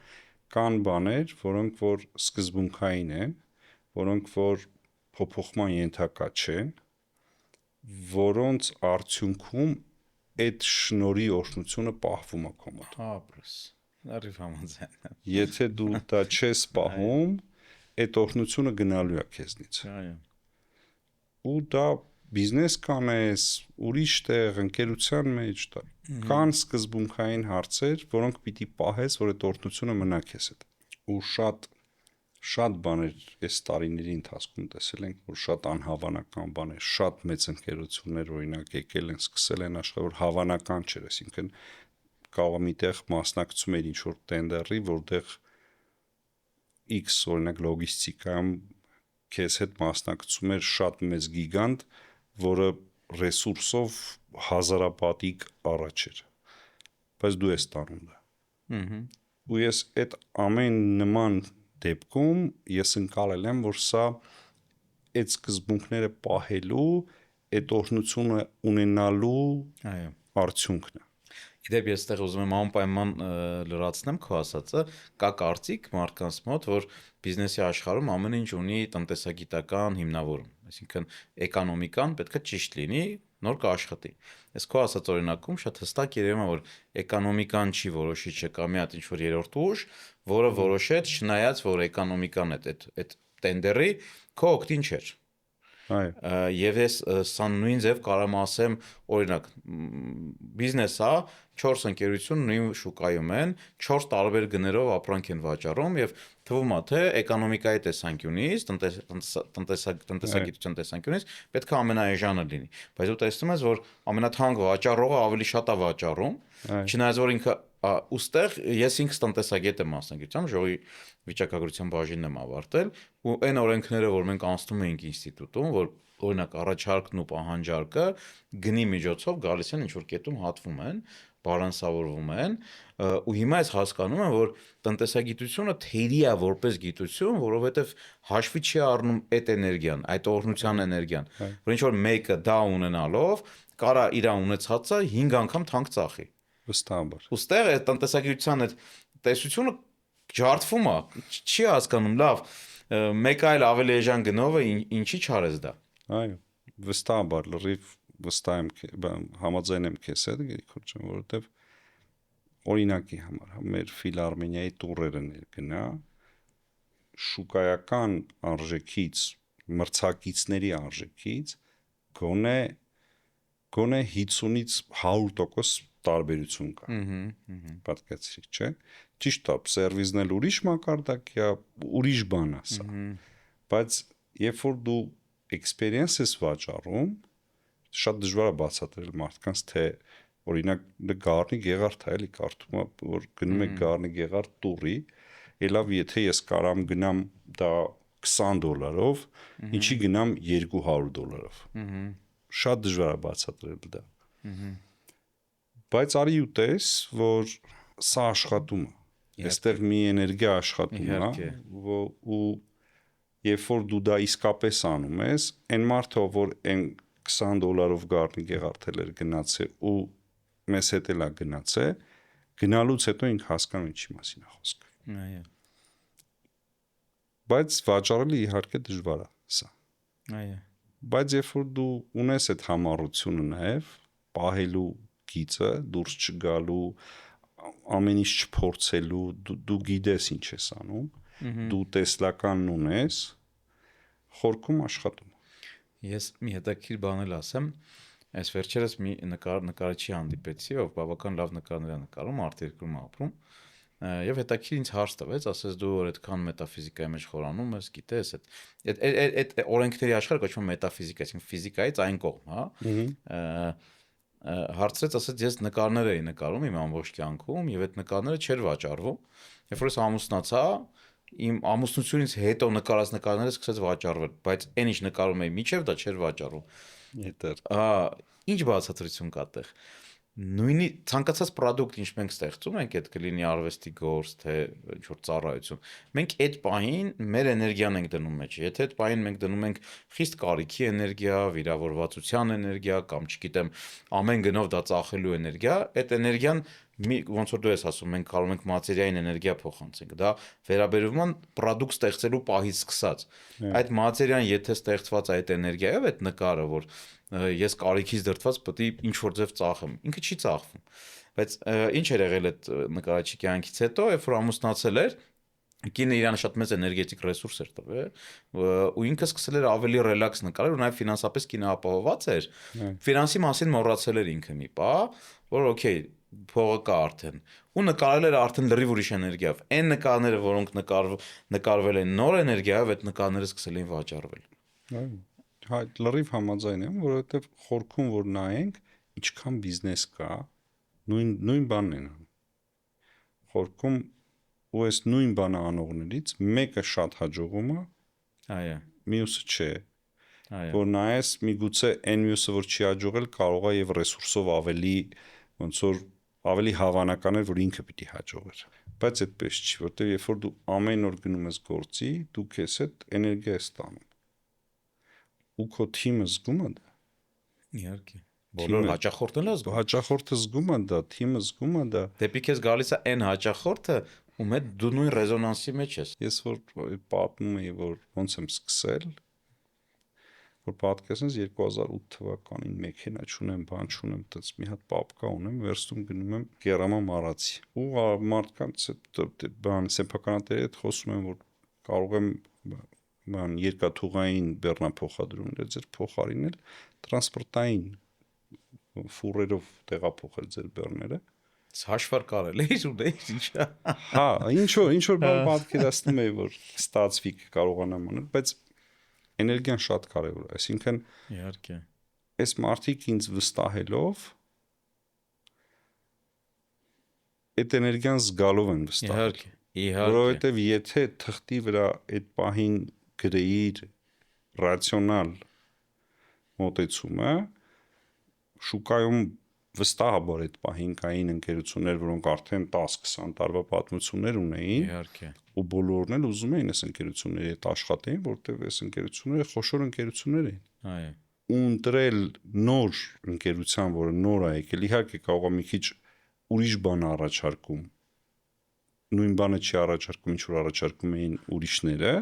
Կան բաներ, որոնք որ սկզբունքային են, որոնք որ փոփոխման ենթակա չեն, որոնց արդյունքում այդ շնորհի օրհնությունը պահվում է քո մոտ։ ապրես, լրիվ համաձայն եմ։ Եթե դու դա չես պահում, այդ օրհնությունը գնալու է քեզնից։ Այո, Ու դա բիզնես կանես, ուրիշ տեղ, ընկերության մեջ դա կան սկզբունքային հարցեր, որոնք պիտի պահես, որ այդ օրհնությունը մնա քեզ հետ։ Ու շատ բաներ այս տարիների ընթացքում տեսել ենք, որ շատ անհավանական բաներ, շատ մեծ ընկերություններ օրինակ եկել են, սկսել են աշխատ, որ հավանական չէր, այսինքն կարող միտեղ մասնակցում էր ինչ որ տենդերի, որտեղ X օրինակ լոգիստիկայում քեզ հետ մասնակցում էր շատ մեծ գիգանտ, որը ռեսուրսով հազարապատիկ առաջ էր, բայց դու ես տանում դա։ Ու ես այդ ամեն նման դեպքում ես ընկալել եմ, որ սա այդ սկզբունքները պահելու, այդ օրհնությունը ունենալու այո։ արդյունքն է։ Իդեպ ես այդտեղ ուզում եմ անպայման լրացնեմ քո ասածը, կա կարծիք մարդկանց մոտ, որ բիզնեսի աշխարհում ամեն ինչ ունի տնտեսագիտական հիմնավորում, այսինքն էկոնոմիկան պետք է ճիշտ լինի, նոր կաշխատի։ Այս քո ասած օրինակում շատ հստակ երևում է, որ էկոնոմիկան չի որոշիչը կամ մի հատ ինչ-որ երրորդ ուժ, որը որոշեց, չնայած որ էկոնոմիկան այդ տենդերի քո օգտին չէր։ Այո։ Եվ ես սա նույն ձև կարամ ասեմ, օրինակ, բիզնես է, 4 ընկերություն նույն շուկայում են, 4 տարբեր գներով ապրանք են վաճառում եւ թվում է թե էկոնոմիկայի տեսանկյունից, տնտեսագիտության տեսանկյունից պետք է ամենաէժանը լինի, բայց դու տեսնում ես, որ ամենաթանկ վաճառողը ավելի շատ է վաճառում, չնայած որ ինքը ուստեղ ես ինքս տնտեսագետ եմ մասնագիտությամբ, ժողովի վիճակագրության բաժինն եմ ավարտել ու այն օրենքները, որ մենք անցնում էինք ինստիտուտում, որ օրինակ առաջարկն ու պահանջարկը գնի միջոցով գալիս են ինչ-որ կետում հատվում են, բալանսավորվում են ու հիմա ես հասկանում եմ, որ տնտեսագիտությունը թերի է որպես գիտություն, որովհետև հաշվի չի առնում այդ էներգիան, այդ օրհնության էներգիան, որ ինչ-որ մեկը դա ունենալով կարա իր ունեցածը 5 անգամ թանկ ծախի։ Վստահաբար։ Ոստեղ այդ տնտեսագիտության այդ տեսությունը ջարդվում է, չի հասկանում, լավ, մեկը այլ ավելի էժան գնով է, ինչի չարես դա։ Այո, վստահաբար, լրիվ վստահ եմ, համաձայն եմ քեզ հետ, Գրիգոր ջան, որովհետև օրինակի համար, մեր ֆիլարմոնիայի տուրերը ներգնա, շուկայական արժեքից, մրցակիցների արժեքից գոնե 50-ից 100% տարբերություն կա։ Պատկերացրիք, չէ՞։ Ճիշտ է, սերվիզն էլ ուրիշ մակարդակ է, ուրիշ բան է սա։ Բայց երբ որ դու experience ես վաճառում, շատ դժվար է բացատրել մարդկանց, թե օրինակ Գառնի Գեղարդ է, էլի կարդում է, որ գնում եք Գառնի Գեղարդ տուրի, ելավ եթե ես կարամ գնամ դա $20, ինչի գնամ $200։ Շատ դժվար է բացատրել դա։ Բայց արի ու տես, որ սա աշխատում է։ Այստեղ մի էներգիա աշխատում է, ու երբ որ դու դա իսկապես անում ես, այն մարդը, որ այն $20 Գառնի Գեղարդ էր գնացել ու մեզ հետ էլ է գնացել, գնալուց հետո ինքը հասկանում ինչի մասին է խոսքը։ Այո։ Բայց վաճառելը իհարկե դժվար է սա։ Այո։ Բայց երբ որ դու ունես այդ համառությունը նաև, պահելու գիծը, դուրս չգալու, ամեն ինչ չփորձելու, դու գիտես ինչ ես անում, դու տեսլականն ունես, խորքում աշխատում։ Ես մի հետաքրքիր բան էլ ասեմ, այս վերջերս մի նկարիչի հանդիպեցի, ով բավական լավ նկարներ է նկարում, արտերկրում ապրում, եւ հետաքրքիր ինձ հարց տվեց, ասես դու որ այդքան մետաֆիզիկայի մեջ խորանում ես, գիտես, այդ օրենքների աշխարհը կոչվում է մետաֆիզիկա, այսինքն ֆիզիկայից այն կողմ, հա։ Հարցրեց, ասեց ես նկարներ էի նկարում իմ ամբողջ կյանքում եւ այդ նկարները չէր վաճառվում։ Երբ որ ես ամուսնացա, իմ ամուսնությունից հետո նկարած նկարները սկսեց վաճառվել, բայց այն ինչ նկարում էի միջև դա չէր վաճառվում։ Ինչ բացատրություն կա այդտեղ։ Նույնի ցանկացած product ինչ մենք ստեղծում ենք, այդ կլինի արվեստի գործ, թե ինչ որ ծառայություն, մենք այդ պահին մեր էներգիան ենք դնում մեջ։ Եթե այդ պահին մենք դնում ենք խիստ կարիքի էներգիա, վիրավորվածության էներգիա կամ չգիտեմ, ամեն գնով դա ծախելու էներգիա, այդ էներգիան ոնց որ դու ես ասում, մենք կարող ենք մատերիային էներգիա փոխանցենք։ Դա վերաբերվում է product ստեղծելու պահից սկսած։ Այդ մատերիան եթե ստեղծված է այդ էներգիայով, այդ նկարը, որ ես կարիքից դրդված պետք է ինչ որ ձև ծախեմ, ինքը չի ծախվում։ Բայց ինչ էր եղել այդ նկարիչի կյանքից հետո, երբ որ ամուսնացել էր, կինը իրան շատ մեծ էներգետիկ ռեսուրս էր տվել, ու ինքը սկսել էր ավելի ռելաքս նկարել, ու նաև ֆինանսապես կինը ապահովված էր։ Ֆինանսի մասին մոռացել էր ինքը մի պահ, որ օքեյ, փողը կա արդեն, ու նկարել էր արդեն լրիվ ուրիշ էներգիայով։ Այն նկարները, որոնք նկարվել են նոր էներգիայով, այդ նկարները սկսել էին վաճառվել։ Հա, լրիվ համաձայն եմ, որովհետև խորքում որ նայենք, ինչքան բիզնես կա, նույն բանն են անում։ Խորքում ու այս նույն բանը անողներից մեկը շատ հաջողում է, այո, մյուսը չէ։ այո, որ նայես միգուցե այն մյուսը որ չի հաջողել կարող է եւ ռեսուրսով ավելի ոնց որ ավելի հավանական է որ ինքը պիտի հաջողեր, բայց այդպես չի, որտեղ երբ որ դու ամեն օր գնում ես գործի, դու քեզ հետ էներգիա ես ստանում ու քո թիմը զգում է դա։ իհարկե։ Բոլոր հաճախորդն է զգում։ Հաճախորդը զգում է դա, թիմը զգում է դա։ Դեպի քեզ գալիս է այն հաճախորդը, ում հետ դու նույն ռեզոնանսի մեջ ես։ Ես որ պատմում եի, որ ոնց եմ սկսել, որ պատկերացնես 2008 թվականին մեքենա չունեմ, բան չունեմ, դից մի հատ պապկա ունեմ, վերստում գնում եմ Գերամա Մարացի։ Ու մարդկանց բան սեփականատերի հետ խոսում եմ, որ կարող եմ բան երկաթուղային բեռնափոխադրումներ ձեր փոխարինել տրանսպորտային ֆուրերով տեղափոխել ձեր բեռները։ Հաշվար կարել էիր ունեիր ինչա։ Հա, ինչ որ բան պատկերացնում եի, որ ստացվի կարողանամ անել, բայց էներգիան շատ կարևոր է, այսինքն Իհարկե։ այս մարդիկ ինձ վստահելով այդ էներգիան զգալով են վստահել։ Իհարկե։ Որովհետև եթե թղթի վրա այդ պահին գրեիր ռացիոնալ մոտեցումը, շուկայում վստահաբար այդ պահին կային ընկերություններ, որոնք արդեն 10-20 տարվա պատմություններ ունեին, Իհարկե։ ու բոլորն էլ ուզում էին այս ընկերությունների հետ աշխատեին, որտեղ այս ընկերությունները խոշոր ընկերություններ էին։ Այո։ Ու ընտրել նոր ընկերության, որը նոր է եկել, իհարկե կարող է մի քիչ ուրիշ բան առաջարկում։ Նույն բանը չի առաջարկում, ինչ որ առաջարկում էին ուրիշները,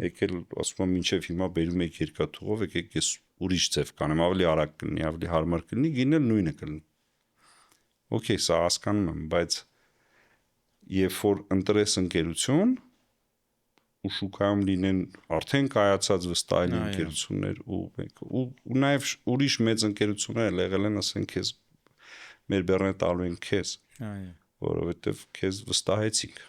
եկել ասում եմ մինչև հիմա բերում եք երկաթուղով, եկեք ես ուրիշ ձև կանեմ, ավելի արագ կլինի, ավելի հարմար կլինի, գինել նույնը կլինի։ Okay, սա հասկանում եմ, բայց երբ որ ընտրես ընկերություն ու շուկայում լինեն արդեն կայացած վստահելի ընկերություններ ու նաև ուրիշ մեծ ընկերություններ եղել են, ասեն քեզ մեր բեռները տալու են քեզ, Այո։ որովհետև քեզ վստահեցինք։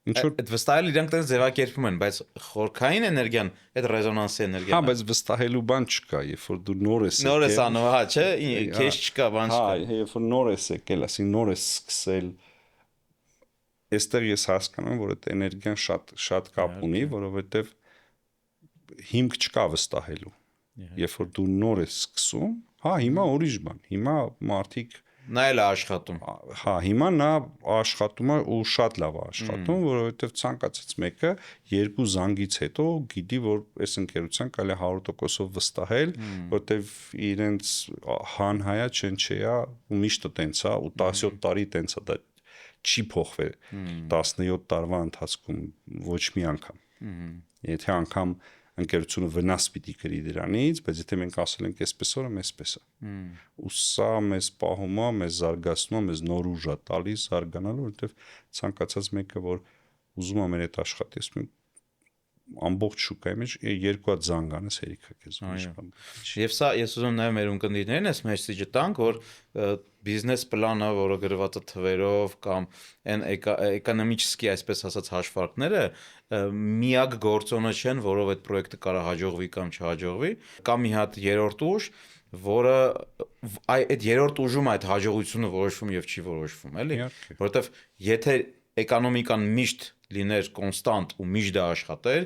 Ինչ որ Այդ վստահել իրանք տենց ձևակերպում են, բայց խորքային էներգիան, այդ ռեզոնանսի հա, էներգիան։ բայց վստահելու բան չկա, երբ որ դու նոր ես Նոր ես անում, հա, չէ, քեզ չկա, բան հա, չկա։ երբ որ նոր ես եկել, ասին նոր ես սկսել, այստեղ ես հասկանում եմ, որ այդ էներգիան շատ կապ ունի, որովհետև հիմք չկա վստահելու։ Երբ որ դու նոր ես սկսում, հա, հիմա ուրիշ բան։ Հիմա մարդիկ Նա էլ է աշխատում։ հա, հիմա նա աշխատում է ու շատ լավ է աշխատում, որովհետև ցանկացած մեկը երկու զանգից հետո գիտի, որ այս ընկերության կարելի է 100%-ով վստահել, որովհետև իրենց հանհայա չենչեա ու միշտ տենց է ու 17 տարի տենց է, դա չի փոխվել 17 տարվա ընթացքում ոչ մի անգամ։ Եթե անգամ ընկերությունը վնաս պիտի կրի դրանից, բայց եթե մենք ասել ենք այսպես օրը, այսպես է։ Ու սա մեզ պահում է, մեզ զարգացնում է, մեզ նոր ուժ է տալիս զարգանալու, որովհետև ցանկացած մեկը, որ ուզում է մեր հետ աշխատի, ասում եմ ամբողջ շուկայի մեջ երկու հատ զանգանես հերիքա քեզ ուրիշ բան։ Եվ սա ես ուզում նաև մեր ունկնդիրներին այս մեսեջը տանք, որ բիզնես պլանը, որը գրված է թվերով կամ այն էկոնոմիկի, այսպես ասած, հաշվարկները միակ գործոնը չեն, որով այդ պրոյեկտը կարա հաջողվի կամ չհաջողվի, կամ մի հատ երրորդ ուժ, որը այդ երրորդ ուժում այդ հաջողությունը որոշվում եւ չի որոշվում, էլի, որովհետեւ եթե էկոնոմիկան միշտ լիներ կոնստանտ ու միշտ դա աշխատեր,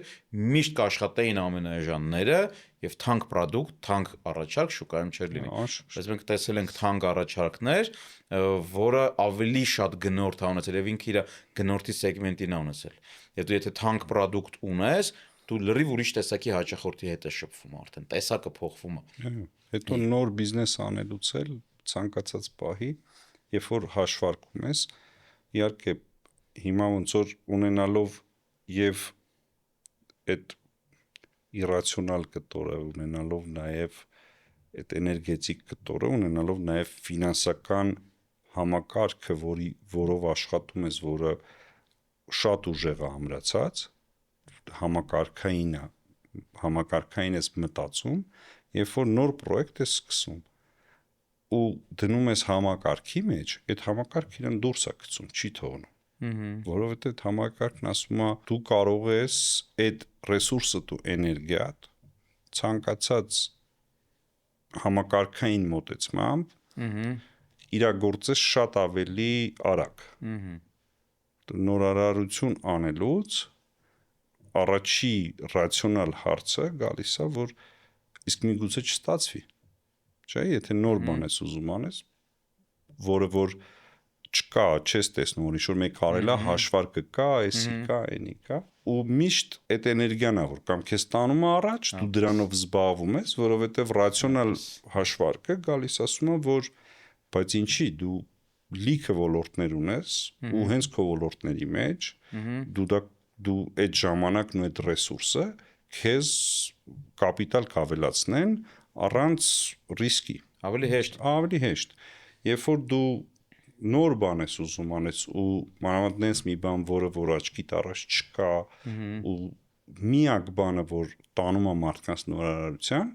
միշտ կաշխատեին ամենաեժանները եւ թանկ product, թանկ առաջարկ շուկայում չէր լինի։ Բայց մենք տեսել ենք թանկ առաջարկներ, որը ավելի շատ գնորդ է ունեցել եւ ինքը իր գնորդի սեգմենտին է ունեցել։ Եվ դու եթե թանկ product ունես, դու լրիվ ուրիշ տեսակի հաճախորդի հետ ես շփվում արդեն, տեսակը փոխվում է։ Հետո նոր բիզնես անելուց էլ ցանկացած պահի, երբ որ հաշվարկում ես, իհարկե հիմա ոնց որ ունենալով եւ այդ իրացիոնալ կտորը, ունենալով նաեւ այդ էներգետիկ կտորը, ունենալով նաեւ ֆինանսական համակարգը, որով աշխատում ես, որը շատ ուժեղ է ամրացած, համակարգային ես մտածում, երբ որ նոր պրոյեկտ ես սկսում ու դնում ես համակարգի մեջ, այդ համակարգը իրեն դուրս է գցում, չի թողնում։ Որովհետև այդ համակարգն ասում է դու կարող ես այդ ռեսուրսը ու էներգիատ ցանկացած համակարգային մոտեցմամբ իրագործես շատ ավելի արագ։ Նորարարություն անելուց առաջի ռացիոնալ հարցը գալիս է, որ իսկ միգուցե չստացվի։ Չէ, եթե նոր բան ես ուզում անես, որը որ չկա, չես տեսնում, որ ինչ-որ մեկ արելա, հաշվարկը կա, էսի կա, այնի կա, ու միշտ այդ էներգիան է, որ կամ քեզ տանում է առաջ, դու դրանով զբաղվում ես, որովհետև ռացիոնալ հաշվարկը գալիս ասում է, որ բայց ինչի դու լիքը ոլորտներ ունես ու հենց քո ոլորտների մեջ դու այդ ժամանակն ու այդ ռեսուրսը քեզ կապիտալ կավելացնեն առանց ռիսկի Ավելի հեշտ երբ որ դու նոր բան ես ուզում անես ու մանավանդ նենց մի բան որ աչքիդ առաջ չկա ու միակ բանը որ տանում է մարդկանց նորարարության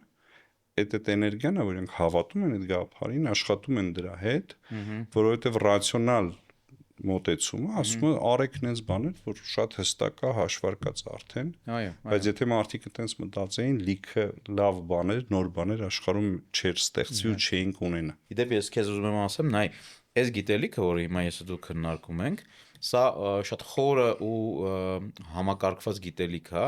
այդ էներգիան է որ իրենք հավատում են այդ գաղափարին աշխատում են դրա հետ որովհետև ռացիոնալ մոտեցումը ասում է արեք նենց բաներ որ շատ հստակ է հաշվարկած արդեն բայց եթե մարդիկ այտենց մտածեին լիքը լավ բաներ նոր բաներ աշխարհում չէր ստեղծվի ու չէինք ունենա Իդեպ ես քեզ ուզում եմ ասեմ նայ այս գիտելիքը որ հիմա ես դու քննարկում ենք սա շատ խորը ու համակարգված գիտելիք է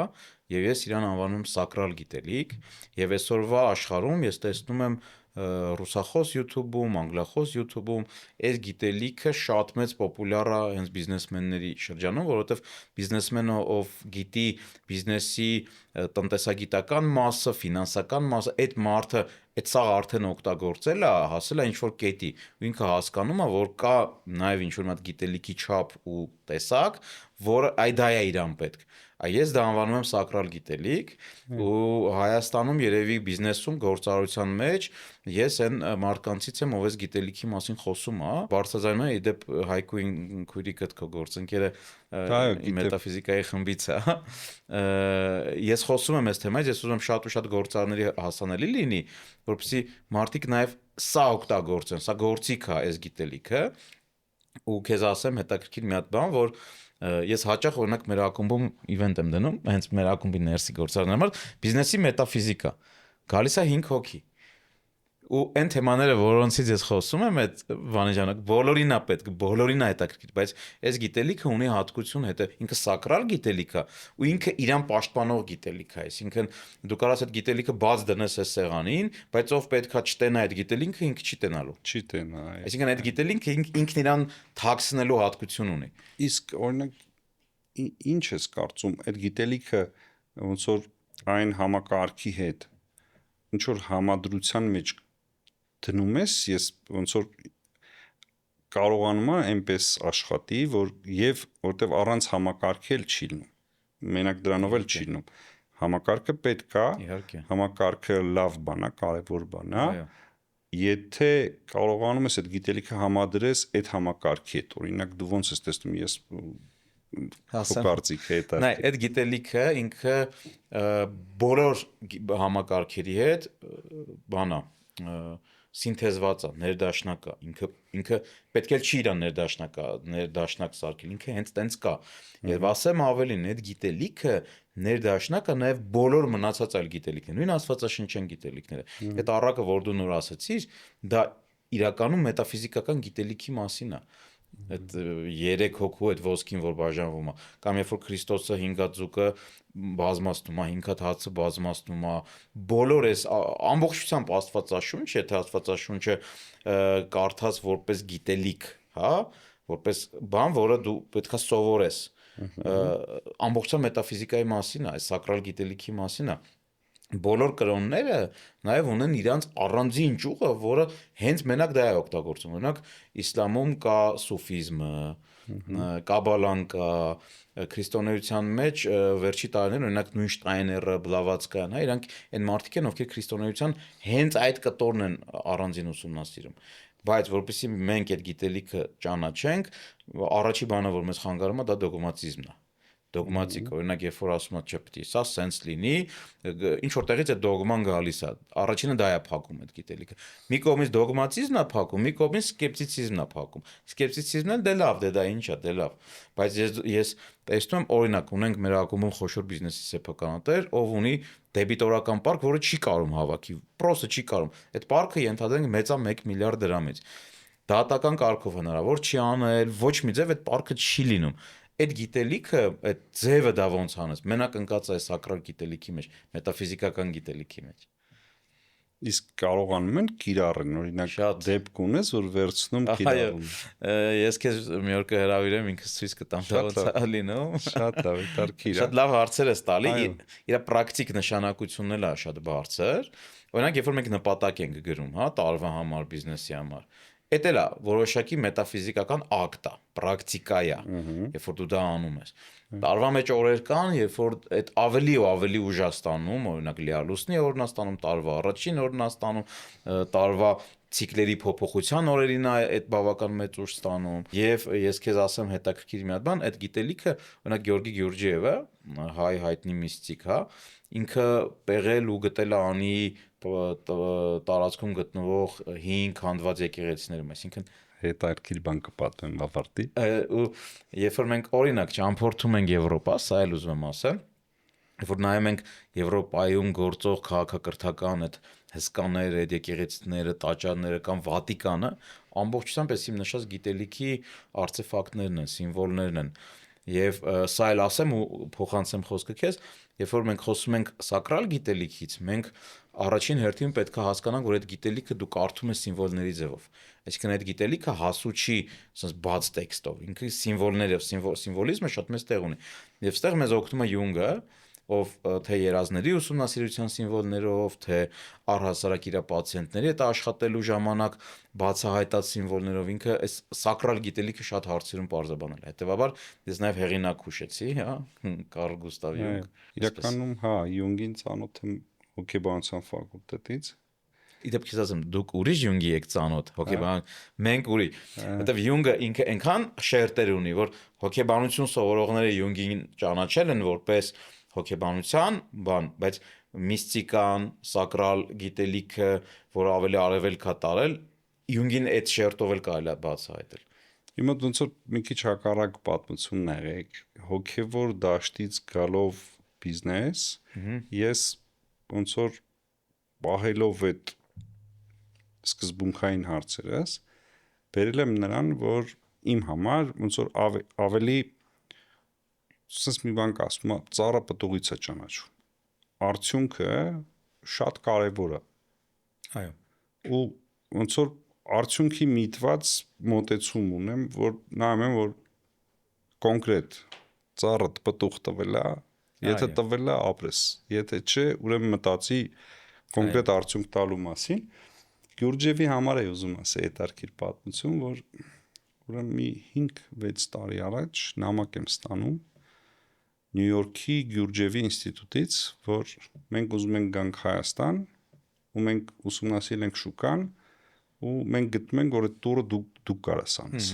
եւ ես իրան անվանում եմ սակրալ գիտելիք եւ այսօրվա աշխարհում ես տեսնում եմ ռուսախոս YouTube-ում, անգլախոս YouTube-ում այս գիտելիքը շատ մեծ պոպուլյար է հենց բիզնեսմենների շրջանում, որովհետև բիզնեսմենը ով գիտի բիզնեսի տնտեսագիտական մասը, ֆինանսական մասը, այդ մարդը այդ սա արդեն օգտագործել է, հասել է ինչ-որ կետի, ու ինքը հասկանում է, որ կա նաև ինչ-որ մի հատ գիտելիքի չափ ու տեսակ, որը դա է իրան պետք։ Ես դա անվանում եմ սակրալ գիտելիք ու Հայաստանում երևի բիզնեսում գործարարության մեջ ես այն մարդկանցից եմ ով այս գիտելիքի մասին խոսում է բարձրաձայնում է իդեպ Հայկույն քույրիկդ քո գործընկերը մետաֆիզիկայի խմբից է ես խոսում եմ այս թեմայից ես ուզում եմ շատ ու շատ գործարարների հասանելի լինի որպեսզի մարդիկ նաև սա օգտագործեն սա գործիք է այս գիտելիքը ու քեզ ասեմ հետաքրքիր մի հատ բան որ ես հաճախ օրինակ մեր ակումբում իվենտ եմ դնում, հենց մեր ակումբի ներսի գործարարների համար բիզնեսի մետաֆիզիկա։ Գալիս է 5 հոգի։ Ու այն թեմաները, որոնցից ես խոսում եմ, այդ բանի ժամանակ բոլորին է պետք, բոլորին է հետաքրքիր, բայց այս գիտելիքը ունի հատկություն հետը, ինքը սակրալ գիտելիք է, ու ինքը իրան պաշտպանող գիտելիք է, այսինքն դու կարաս այդ գիտելիքը բաց դնես այս սեղանին, բայց ով պետքա չտենա այդ գիտելիքը, ինքը չի տենալու։ Չի տենա։ Այսինքն այդ գիտելիքը ինքն իրան թաքցնելու հատկություն ունի։ Իսկ օրինակ ինչ ես կարծում, այդ գիտելիքը ոնց որ այն համակարգի հետ ինչ որ համադրության մեջ դնում ես, ես ոնց որ կարողանում եմ այնպես աշխատի, որ եւ որտեվ առանց համակարգել չի լինում։ Մենակ դրանով էլ չի լինում։ Համակարգը պետք է, համակարգը լավ բան է, կարևոր բան է։ Եթե կարողանում ես այդ գիտելիքը համադրես այդ համակարգի հետ, օրինակ դու ոնց ես տեսնում, ես կարծիք հետ Նայ, այդ գիտելիքը ինքը բոլոր համակարգերի հետ բանա սինթեզված է, ներդաշնակ է, ինքը պետք է չի իրան ներդաշնակ սարքել, ինքը հենց տենց կա։ Եվ ասեմ ավելին, այդ գիտելիքը ներդաշնակ է նաև բոլոր մնացած այլ գիտելիքներ, նույն աստվածաշնչյան գիտելիքները։ Այդ առակը, որ դու նոր ասացիր, դա իրականում մետաֆիզիկական գիտելիքի մասին է։ Այդ 3 հոգու այդ ոսկին որ բաժանվում է կամ երբ որ Քրիստոսը 5 հատ ձուկը բազմացնում է 5 հատ հացը բազմացնում է բոլոր այս ամբողջությամբ Աստվածաշունչ եթե Աստվածաշունչը կարդաս որպես գիտելիք հա որպես բան որը դու պետքա սովորես ամբողջությամբ մետաֆիզիկայի մասին է այս սակրալ գիտելիքի մասին է բոլոր կրոնները նաև ունեն իրանց առանձին ճյուղը, որը հենց մենակ դա է օգտագործում։ Օրինակ իսլամում կա սուֆիզմը, կաբալան կա, քրիստոնեության մեջ վերջի տարիներին օրինակ նույն Շտայները, Բլավատսկայան, հա, իրանք այն մարդիկ են, ովքեր քրիստոնեության հենց այդ կտորն են առանձին ուսումնասիրում։ Բայց որպեսզի մենք այդ գիտելիքը ճանաչենք, առաջի բանը, որ մեզ խանգարում է, դա դոգմատիզմն է։ Դոգմատիկ, օրինակ, երբ որ ասում ես, չէ, պետք է սա սենս լինի, ինչ որտեղից է դոգման գալիս է։ Առաջինը դա է փակում այդ գիտելիքը։ Մի կողմից դոգմատիզմն է փակում, մի կողմից սկեպտիցիզմն է փակում։ Սկեպտիցիզմն էլ դե լավ, դե դա ինչ է, դե լավ։ Բայց ես տեսնում եմ, օրինակ, ունենք մեր ակումբում խոշոր բիզնեսի սեփականատեր, ով ունի դեբիտորական պարկ, որը չի կարում հավաքի, պրոսը չի կարում։ Այդ պարկը ենթադրենք մեծա 1 միլիարդ դրամից։ Դատական կարգով հնարավոր չի անել, ոչ մի ձև այդ պարկը չի լինում։ Այդ գիտելիքը, այդ ձևը դա ոնց անես, մենակ ընկած է սակրալ գիտելիքի մեջ, մետաֆիզիկական գիտելիքի մեջ։ Իսկ կարողանում են կիրառեն, օրինակ դեպք ունես, որ վերցնում կիրառում։ Ես քեզ մի օր կհրավիրեմ, ինքս ցույց կտամ, դա ոնց է լինում։ Շատ լավ, դարքի։ Շատ լավ հարցեր ես տալի, իր պրակտիկ նշանակությունն էլ է շատ բարձր։ Օրինակ, երբ որ մենք նպատակ ենք գրում, հա, տարվա համար, բիզնեսի համար, էդ էլ է որոշակի մետաֆիզիկական ակտ է, պրակտիկա է, երբ որ դու դա անում ես։ Տարվա մեջ օրեր կան, երբ որ այդ ավելի ու ավելի ուժ է ստանում, օրինակ լիալուսնի օրն է ստանում, տարվա առաջին օրն է ստանում, տարվա ցիկլերի փոփոխության օրերին է այդ բավական մեծ ուժ ստանում։ Եվ ես քեզ ասեմ հետաքրքիր մի հատ բան, այդ գիտելիքը, օրինակ Գեորգի Գյուրջիևը, հայ հայտնի միստիկ, հա, ինքը պեղել ու գտել է անի տարածքում գտնվող 5 քանդված եկեղեցիներում, այսինքն հետաքրքիր բան կպատմեմ ավարտի։ Ու երբ որ մենք օրինակ ճամփորդում ենք Եվրոպա, սա էլ ուզում եմ ասել, երբ որ նայում ենք Եվրոպայում գործող քաղաքակրթական այդ հսկաները, այդ եկեղեցիները, տաճարները կամ Վատիկանը, ամբողջությամբ էս իմ նշած գիտելիքի արտեֆակտներն են, սիմվոլներն են։ Եվ սա էլ ասեմ ու փոխանցեմ խոսքը քեզ, երբ որ մենք խոսում ենք սակրալ գիտելիքից, մենք առաջին հերթին պետք է հասկանանք, որ այդ գիտելիքը դու կարդում ես սիմվոլների ձևով։ Այսինքն այդ գիտելիքը հասու չի ասես բաց տեքստով, ինքը սիմվոլներով, սիմվոլիզմը շատ մեծ տեղ ունի։ Եվ ստեղ մեզ օգնում է Յունգը, ով թե երազների ուսումնասիրության սիմվոլներով, թե առհասարակ իր պացիենտների հետ աշխատելու ժամանակ բացահայտած սիմվոլներով, ինքը այս սակրալ գիտելիքը շատ հարցերում պարզաբանել է։ Հետևաբար ես նաև հեղինակ հուշեցի, հա, Կարլ Գուստավ Յունգ։ Իրականում, հա, Յունգին ծանոթ եմ հոգեբանության ֆակուլտետից։ Իդեպ քեզ ասեմ, դուք ուրիշ Յունգի եք ծանոթ, հոգեբան, մենք ուրիշ։ Որտեվ Յունգը ինքը այնքան շերտեր ունի, որ հոգեբանություն սովորողները Յունգին ճանաչել են որպես հոգեբանության բան, բայց միստիկան, սակրալ գիտելիքը, որ ավելի արևելք է տարել, Յունգին այդ շերտով էլ կարելի է բացահայտել։ Հիմա ոնց որ մի քիչ հակառակ պատմությունն է եղեք, հոգևոր դաշտից գալով բիզնես, ես ոնց որ պահելով այդ սկզբունքային հարցերս, բերել եմ նրան, որ իմ համար ոնց որ ավելի ասես մի բան կասում, ծառը պտուղից է ճանաչում։ Արդյունքը շատ կարևոր է։ Այո։ Ու ոնց որ արդյունքի միտված մոտեցում ունեմ, որ նայում եմ, որ կոնկրետ ծառը պտուղ տվել է, եթե տվել է ապրես, եթե չէ, ուրեմն մտածի կոնկրետ արդյունք տալու մասին։ Գյուրջևի համար է ուզում ասել հետարքիր պատմություն, որ ուրեմն մի 5-6 տարի առաջ նամակ եմ ստանում Նյու Յորքի Գյուրջևի ինստիտուտից, որ մենք ուզում ենք գանք Հայաստան, ու մենք ուսումնասիրել ենք շուկան, ու մենք գտնում ենք, որ այդ տուրը դուք կարաս անես։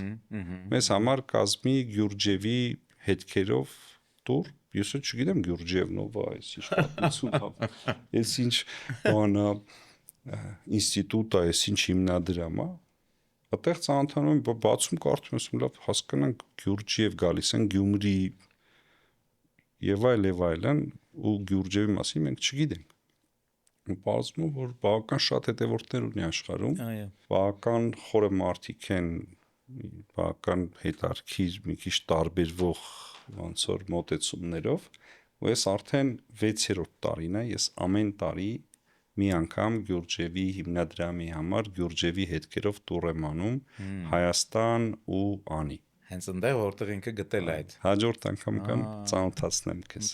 Մեզ համար կազմի Գյուրջևի հետքերով տուր, ես չգիտեմ Գյուրջևնով, այս ինչ պատմություն է, այս ինչ բան է, ինստիտուտ է, այս ինչ հիմնադրամ է։ Այդտեղ ծանոթանում եմ, բացում կարդում եմ, լավ հասկանանք Գյուրջև գալիս են Գյումրի եւ այլն, ու Գյուրջևի մասին մենք չգիտենք։ Ու բացում որ բավական շատ հետևորդներ ունի աշխարհում, բավական խորը մարդիկ են, բավական հետարքիր, մի քիչ տարբերվող ոնց որ մոտեցումներով, ու ես արդեն 6-րդ տարին է, ես ամեն տարի մի անգամ Գյուրջևի հիմնադրամի համար Գյուրջևի հետքերով տուր եմ անում Հայաստան ու Անի։ Հենց այնտեղ որտեղ ինքը գտել է այդ։ Հաջորդ անգամ կան ծանոթացնեմ քեզ։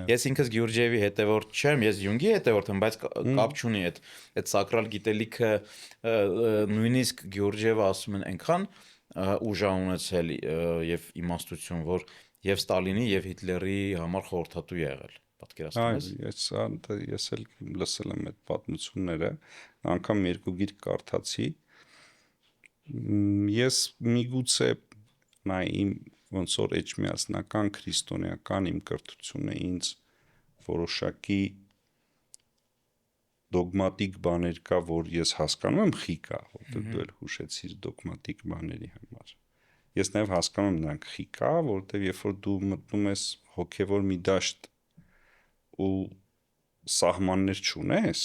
Ես ինքս Գյուրջևի հետևորդ չեմ, ես Յունգի հետևորդ եմ, բայց կապ չունի այդ սակրալ գիտելիքը, նույնիսկ Գյուրջևը ասում են այնքան ուժ ունեցել եւ իմաստություն, որ եւ Ստալինի եւ Հիտլերի համար խորհրդատու եղել։ Պատկերացնում ես։ Ես էլ լսել եմ այդ պատմությունները, անգամ 2 գիրք կարդացի։ Ես միգուցե նայ իմ ոնց որ էջմիածնական քրիստոնեական իմ կրթությունը ինձ որոշակի դոգմատիկ բաներ կա, որ ես հասկանում եմ խիկա, որտեղ դու էլ հուշեցիր դոգմատիկ բաների համար։ Ես նաև հասկանում եմ նրանք խիկա, որտեղ երբ որ դու մտնում ես հոգևոր մի դաշտ ու սահմաններ չունես,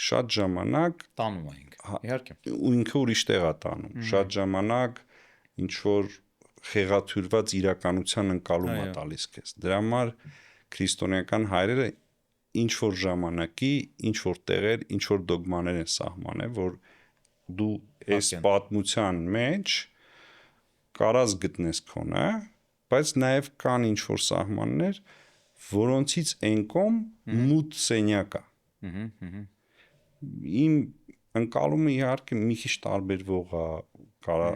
շատ ժամանակ տանում է ինքը։ Իհարկե։ Ու ինքը ուրիշ տեղ է տանում։ Շատ ժամանակ ինչ որ խեղաթյուրված իրականության ընկալում է տալիս քեզ։ Դրա համար քրիստոնեական հայրերը ինչ որ ժամանակի, ինչ որ տեղեր, ինչ որ դոգմաներ են սահմանել, որ դու այս պատմության մեջ կարաս գտնես քոնը, բայց նաև կան ինչ որ սահմաններ, որոնցից այն կողմ մութ սենյակ է։ Իմ ընկալումը իհարկե մի քիչ տարբերվող է, կարա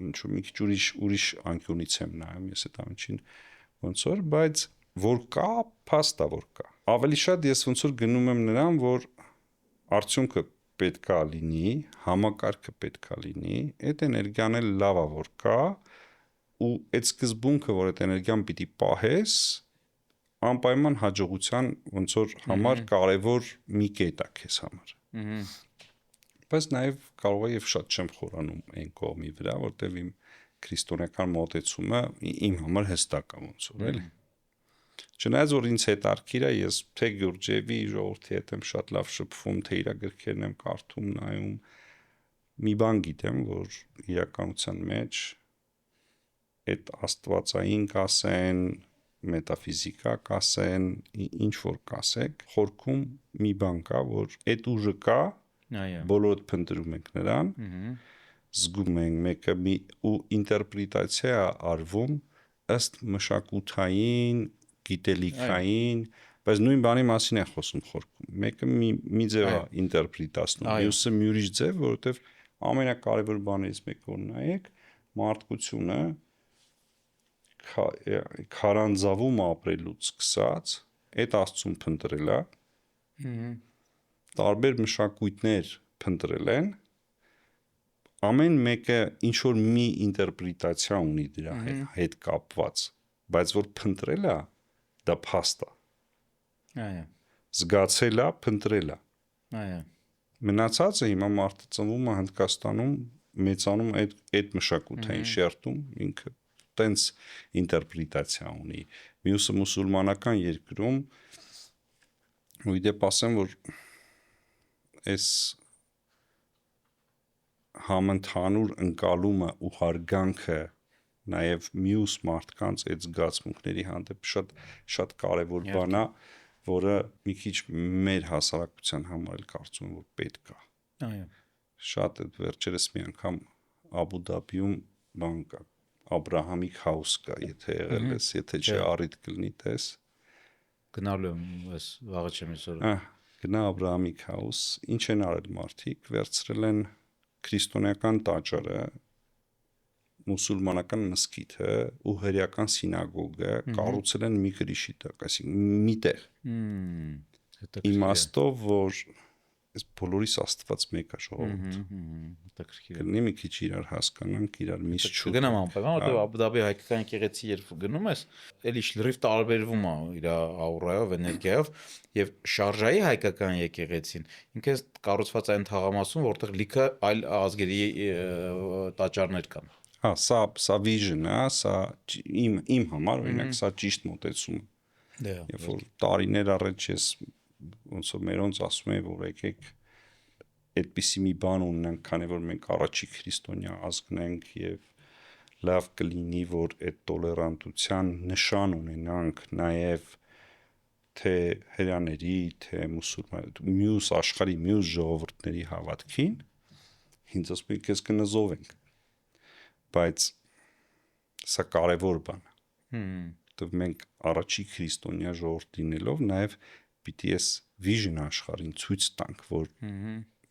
ինչ որ մի քիչ ուրիշ անկյունից եմ նայում ես այդ ամենին ոնց որ, բայց որ կա, փաստ է որ կա։ Ավելի շատ ես ոնց որ գնում եմ նրան, որ արդյունքը պետքա լինի, համակարգը պետքա լինի, այդ էներգիան էլ լավ է որ կա, ու այդ սկզբունքը, որ այդ էներգիան պիտի պահես, անպայման հաջողության ոնց որ համար կարևոր մի կետ է քեզ համար։ Բայց նաև կարող է եւ շատ չեմ խորանում այն կողմի վրա, որտեվ իմ քրիստոնեական մոտեցումը իմ համար հստակ է ոնց որ էլի։ Չնայած որ ինձ հետարքիր է, ես թե Գյուրջևի ժողովրդի հետ եմ շատ լավ շփվում, թե իր գրքերն եմ կարդում, նայում, մի բան գիտեմ, որ իրականության մեջ այդ աստվածային կասեն, մետաֆիզիկա կասեն, ինչ որ կասեք, խորքում մի բան կա, որ այդ ուժը կա, բոլորդ փնտրում ենք նրան, զգում ենք մեկը ու ինտերպրետացիա արվում ըստ մշակութային, գիտելիքային, բայց նույն բանի մասին է խոսում խորքում։ Մեկը մի ձև է ինտերպրետացնում, մյուսը մի ուրիշ ձև, որովհետև ամենակարևոր բաներից մեկը որ նայեք, մարդկությունը քարանձավում ապրելուց սկսած, այդ Աստծուն փնտրել է, տարբեր մշակույթներ փնտրել են, ամեն մեկը ինչ որ մի ինտերպրետացիա ունի դրա հետ կապված, բայց որ փնտրել է, դա փաստ է։ Զգացել է, փնտրել է։ Մնացածը հիմա մարդը ծնվում է Հնդկաստանում, մեծանում այդ մշակութային շերտում, ինքը տենց ինտերպրետացիա ունի։ Մյուսը մուսուլմանական երկրում, ու իդեպ ասեմ, որ այս համընդհանուր ընկալումը ու հարգանքը նաև մյուս մարդկանց այդ զգացմունքների հանդեպ շատ կարևոր բան է, որը մի քիչ մեր հասարակության համար էլ կարծում եմ որ պետք է։ Այո։ Շատ այդ վերջերս մի անգամ Աբու Դաբիում բան կա, Աբրահամիկ house կա, եթե եղել ես, եթե չի առիթ կլինի տես։ Գնալու եմ, ես վաղը չեմ այսօր։ Գնա Աբրահամիկ house, ինչ են արել մարդիկ, վերցրել են քրիստոնեական տաճարը, մուսուլմանական մզկիթը ու հրեական սինագոգը կառուցել են մի գրիշի տակ, այսինքն մի տեղ։ Իմաստով, որ այս բոլորիս Աստված մեկ է ժողովուրդ։ Կլինի մի քիչ իրար հասկանանք, իրար միշտ շուտ։ Գնամ անպայման, որտեղ Աբու Դաբի հայկական եկեղեցի երբ գնում ես, էլի լրիվ տարբերվում է իր աուրայով, էներգիայով, եւ շարժայի հայկական եկեղեցին ինքը կառուցված է այն թաղամասում, որտեղ լիքը այլ ազգերի տաճարներ կան։ Սա vision է, սա իմ համար, օրինակ, սա ճիշտ մոտեցում է։ Երբ որ տարիներ առաջ ես ոնց որ մերոնց ասում եմ, որ եկեք այդպիսի մի բան ունենանք, քանի որ մենք առաջի քրիստոնյա ազգն ենք եւ լավ կլինի, որ այդ տոլերանտության նշան ունենանք նաեւ թե հրեաների, թե մյուս աշխարհի մյուս ժողովուրդների հավատքին, ինձ ասում եք ես կնզովենք, բայց սա կարևոր բան է։ Որտեւ մենք առաջի քրիստոնյա ժողովուրդ լինելով նաեւ պիտի ես vision աշխարհին ցույց տանք, որ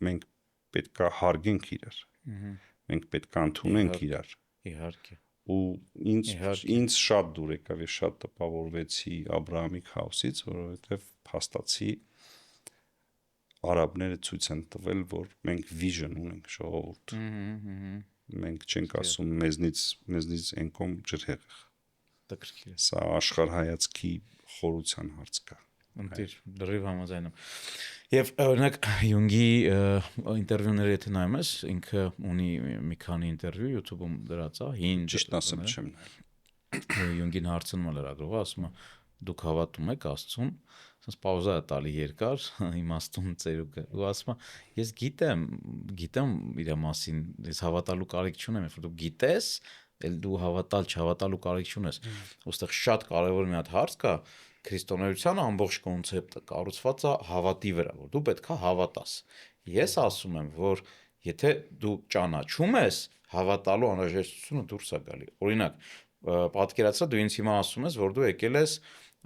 մենք պետքա հարգենք իրար։ Մենք պետքա ընդունենք իրար։ Իհարկե։ Ու ինձ շատ դուր եկավ, ես շատ տպավորվեցի Աբրահամիկ house-ից, որովհետև փաստացի արաբները ցույց են տվել, որ մենք vision ունենք ժողովուրդ։ Մենք չենք ասում մեզնից այն կողմ ջրհեղեղ։ Տակրկիր։ Սա աշխարհայացքի խորության հարց կա։ Ընտիր, լրիվ համաձայն եմ։ Եվ օրինակ Յունգի ինտերվյուները եթե նայում ես, ինքը ունի մի քանի ինտերվյու YouTube-ում դրած է, հին ճիշտ ասեմ չեմ նայել։ Յունգին հարցնում է լրագրողը, ասում է դուք հավատում եք Աստծուն, ասես պաուզա է տալի երկար, իմաստուն ծերուկը, ու ասում է ես գիտեմ իր մասին, ես հավատալու կարիք չունեմ, երբ դու գիտես, էլ դու հավատալ չհավատալու կարիք չունես։ Ոստեղ շատ կարևոր մի հատ հարց կա, քրիստոնեության ամբողջ կոնցեպտը կառուցված է հավատի վրա, որ դու պետքա հավատաս։ Ես ասում եմ, որ եթե դու ճանաչում ես, հավատալու անհրաժեշտությունը դուրս է գալի։ Օրինակ, պատկերացրա դու ինձ հիմա ասում ես, որ դու եկել ես,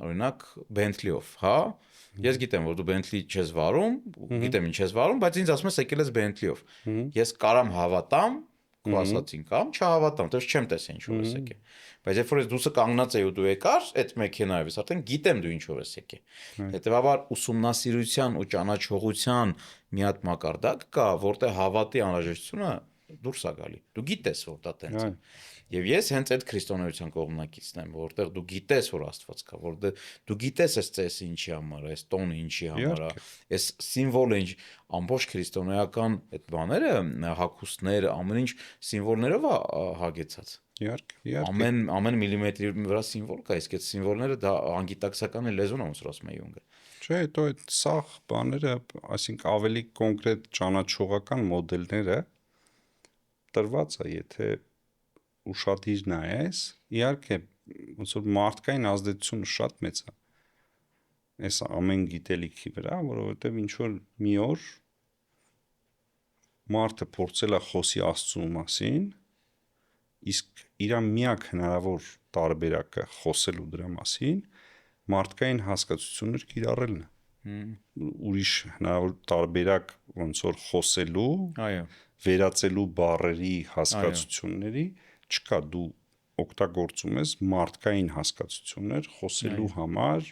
օրինակ, Bentley-ով, հա։ Ես գիտեմ, որ դու Bentley չես վարում, գիտեմ ինչ ես վարում, բայց ինձ ասում ես եկել ես Bentley-ով։ Ես կարամ հավատամ, քո ասածին կամ չհավատամ, դեռ չեմ տեսել ինչով ես եկել։ Բայց երբ որ ես դուսը կանգնած էի ու դու եկար այդ մեքենայով, ես արդեն գիտեմ դու ինչով ես եկել։ Հետևաբար ուսումնասիրության ու ճանաչողության մի հատ մակարդակ կա, որտեղ հավատի անհրաժեշտությունը դուրս է գալի։ Դու գիտես, որ դա տենց է։ Եվ ես հենց այդ քրիստոնեության կողմնակիցն եմ, որտեղ դու գիտես, որ Աստված կա, որ դու գիտես այս ծեսը ինչի համար է, այս տոնը ինչի համար է, այս սիմվոլը ինչ, ամբողջ քրիստոնեական այդ բաները, հագուստները, ամեն ինչ սիմվոլներով է հագեցած։ Իհարկե։ Ամեն միլիմետրի վրա սիմվոլ կա, իսկ այդ սիմվոլները դա անգիտակցական լեզուն է, ոնց որ ասում է Յունգը։ Չէ, հետո այդ սաղ բաները, այսինքն ավելի կոնկրետ ճանաչողական մոդելները տրված է, եթե ուշադիր նայես, իհարկե ոնց որ մարդկային ազդեցությունը շատ մեծ է այս ամեն գիտելիքի վրա, որովհետև ինչ որ մի օր մարդը փորձել է խոսի Աստծու մասին, իսկ իր միակ հնարավոր տարբերակը խոսելու դրա մասին մարդկային հասկացություններ կիրառելն է։ Ուրիշ հնարավոր տարբերակ ոնց որ խոսելու, վերածելու բառերի հասկացությունների չկա, դու օգտագործում ես մարդկային հասկացություններ խոսելու համար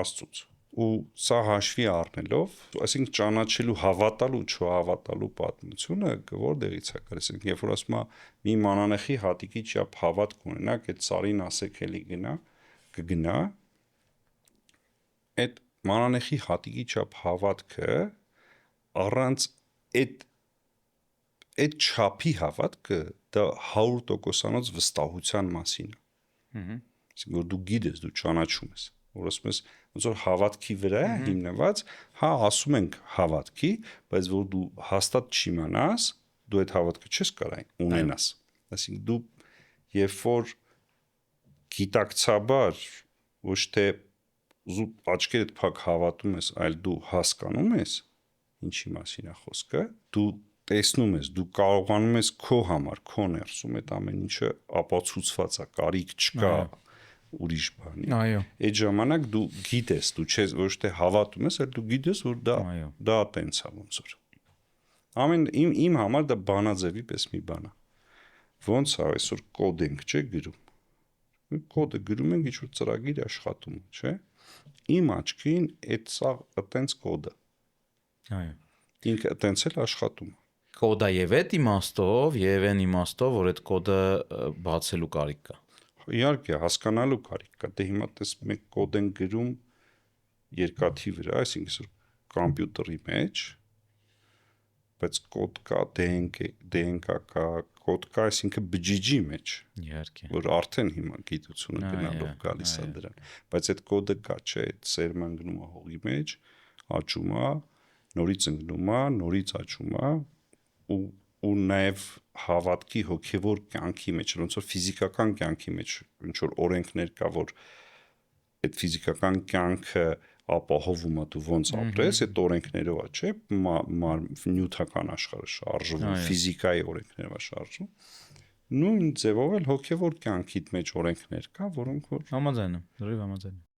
Աստծուց։ Ու սա հաշվի առնելով, այսինքն ճանաչելու հավատալու չհավատալու պատմությունը որտեղից է գալիս, երբ որ ասում է մի մանանեխի հատիկի չափ հավատք ունենաք, այդ սարին ասեք էլի կգնա, այդ մանանեխի հատիկի չափ հավատքը առանց այդ չափի հավատքը դա 100%-անոց վստահության մասին է։ Այսինքն որ դու գիտես, դու ճանաչում ես, որ ասում ես ոնց որ հավատքի վրա է հիմնված, հա, ասում ենք հավատքի, բայց որ դու հաստատ չիմանաս, դու այդ հավատքը չես կարող ունենաս։ Այսինքն դու երբ որ գիտակցաբար ոչ թե աչքերդ փակ հավատում ես, այլ դու հասկանում ես ինչի մասին է խոսքը, դու տեսնում ես, դու կարողանում ես քո համար, քո ներսում այդ ամեն ինչը ապացուցված է, կարիք չկա ուրիշ բանի։ Այդ ժամանակ դու գիտես, դու չես ոչ թե հավատում ես, այլ դու գիտես, որ դա տենց է ոնց որ։ Ամեն իմ համար դա բանաձևի պես մի բան է։ Ոնց է այսօր կոդ ենք, չէ, գրում։ Կոդը գրում ենք, ինչ որ ծրագիր աշխատում, չէ։ Իմ աչքին այդ սա տենց կոդ է։ Ինքը տենց էլ աշխատում է։ Կոդա եւ այդ իմաստով, եւ այն իմաստով, որ այդ կոդը բացելու կարիք կա։ Իհարկե, հասկանալու կարիք կա։ Դե հիմա տես մենք կոդ ենք գրում երկաթի վրա, այսինքն կոմպյուտերի մեջ, բայց կոդ կա, DNK կա, կոդ կա, այսինքն բջիջի մեջ։ Իհարկե։ Որ արդեն հիմա գիտությունը գնալով գալիս է դրան, բայց այդ կոդը կա, չէ, այդ սերմը ընկնում է հողի մեջ, աճում է, նորից ընկնում է, նորից աճում է ու նաև հավատքի հոգևոր կյանքի մեջ, ոնց որ ֆիզիկական կյանքի մեջ ինչ որ օրենքներ կա, որ այդ ֆիզիկական կյանքը ապահովում է դու ոնց ապրես, այդ օրենքներով է, չէ, նյութական աշխարհը շարժվում, ֆիզիկայի օրենքներով է շարժվում։ Նույն ձևով էլ հոգևոր կյանքիդ մեջ օրենքներ կա, որոնք որ համաձայն եմ, լրիվ համաձայն եմ։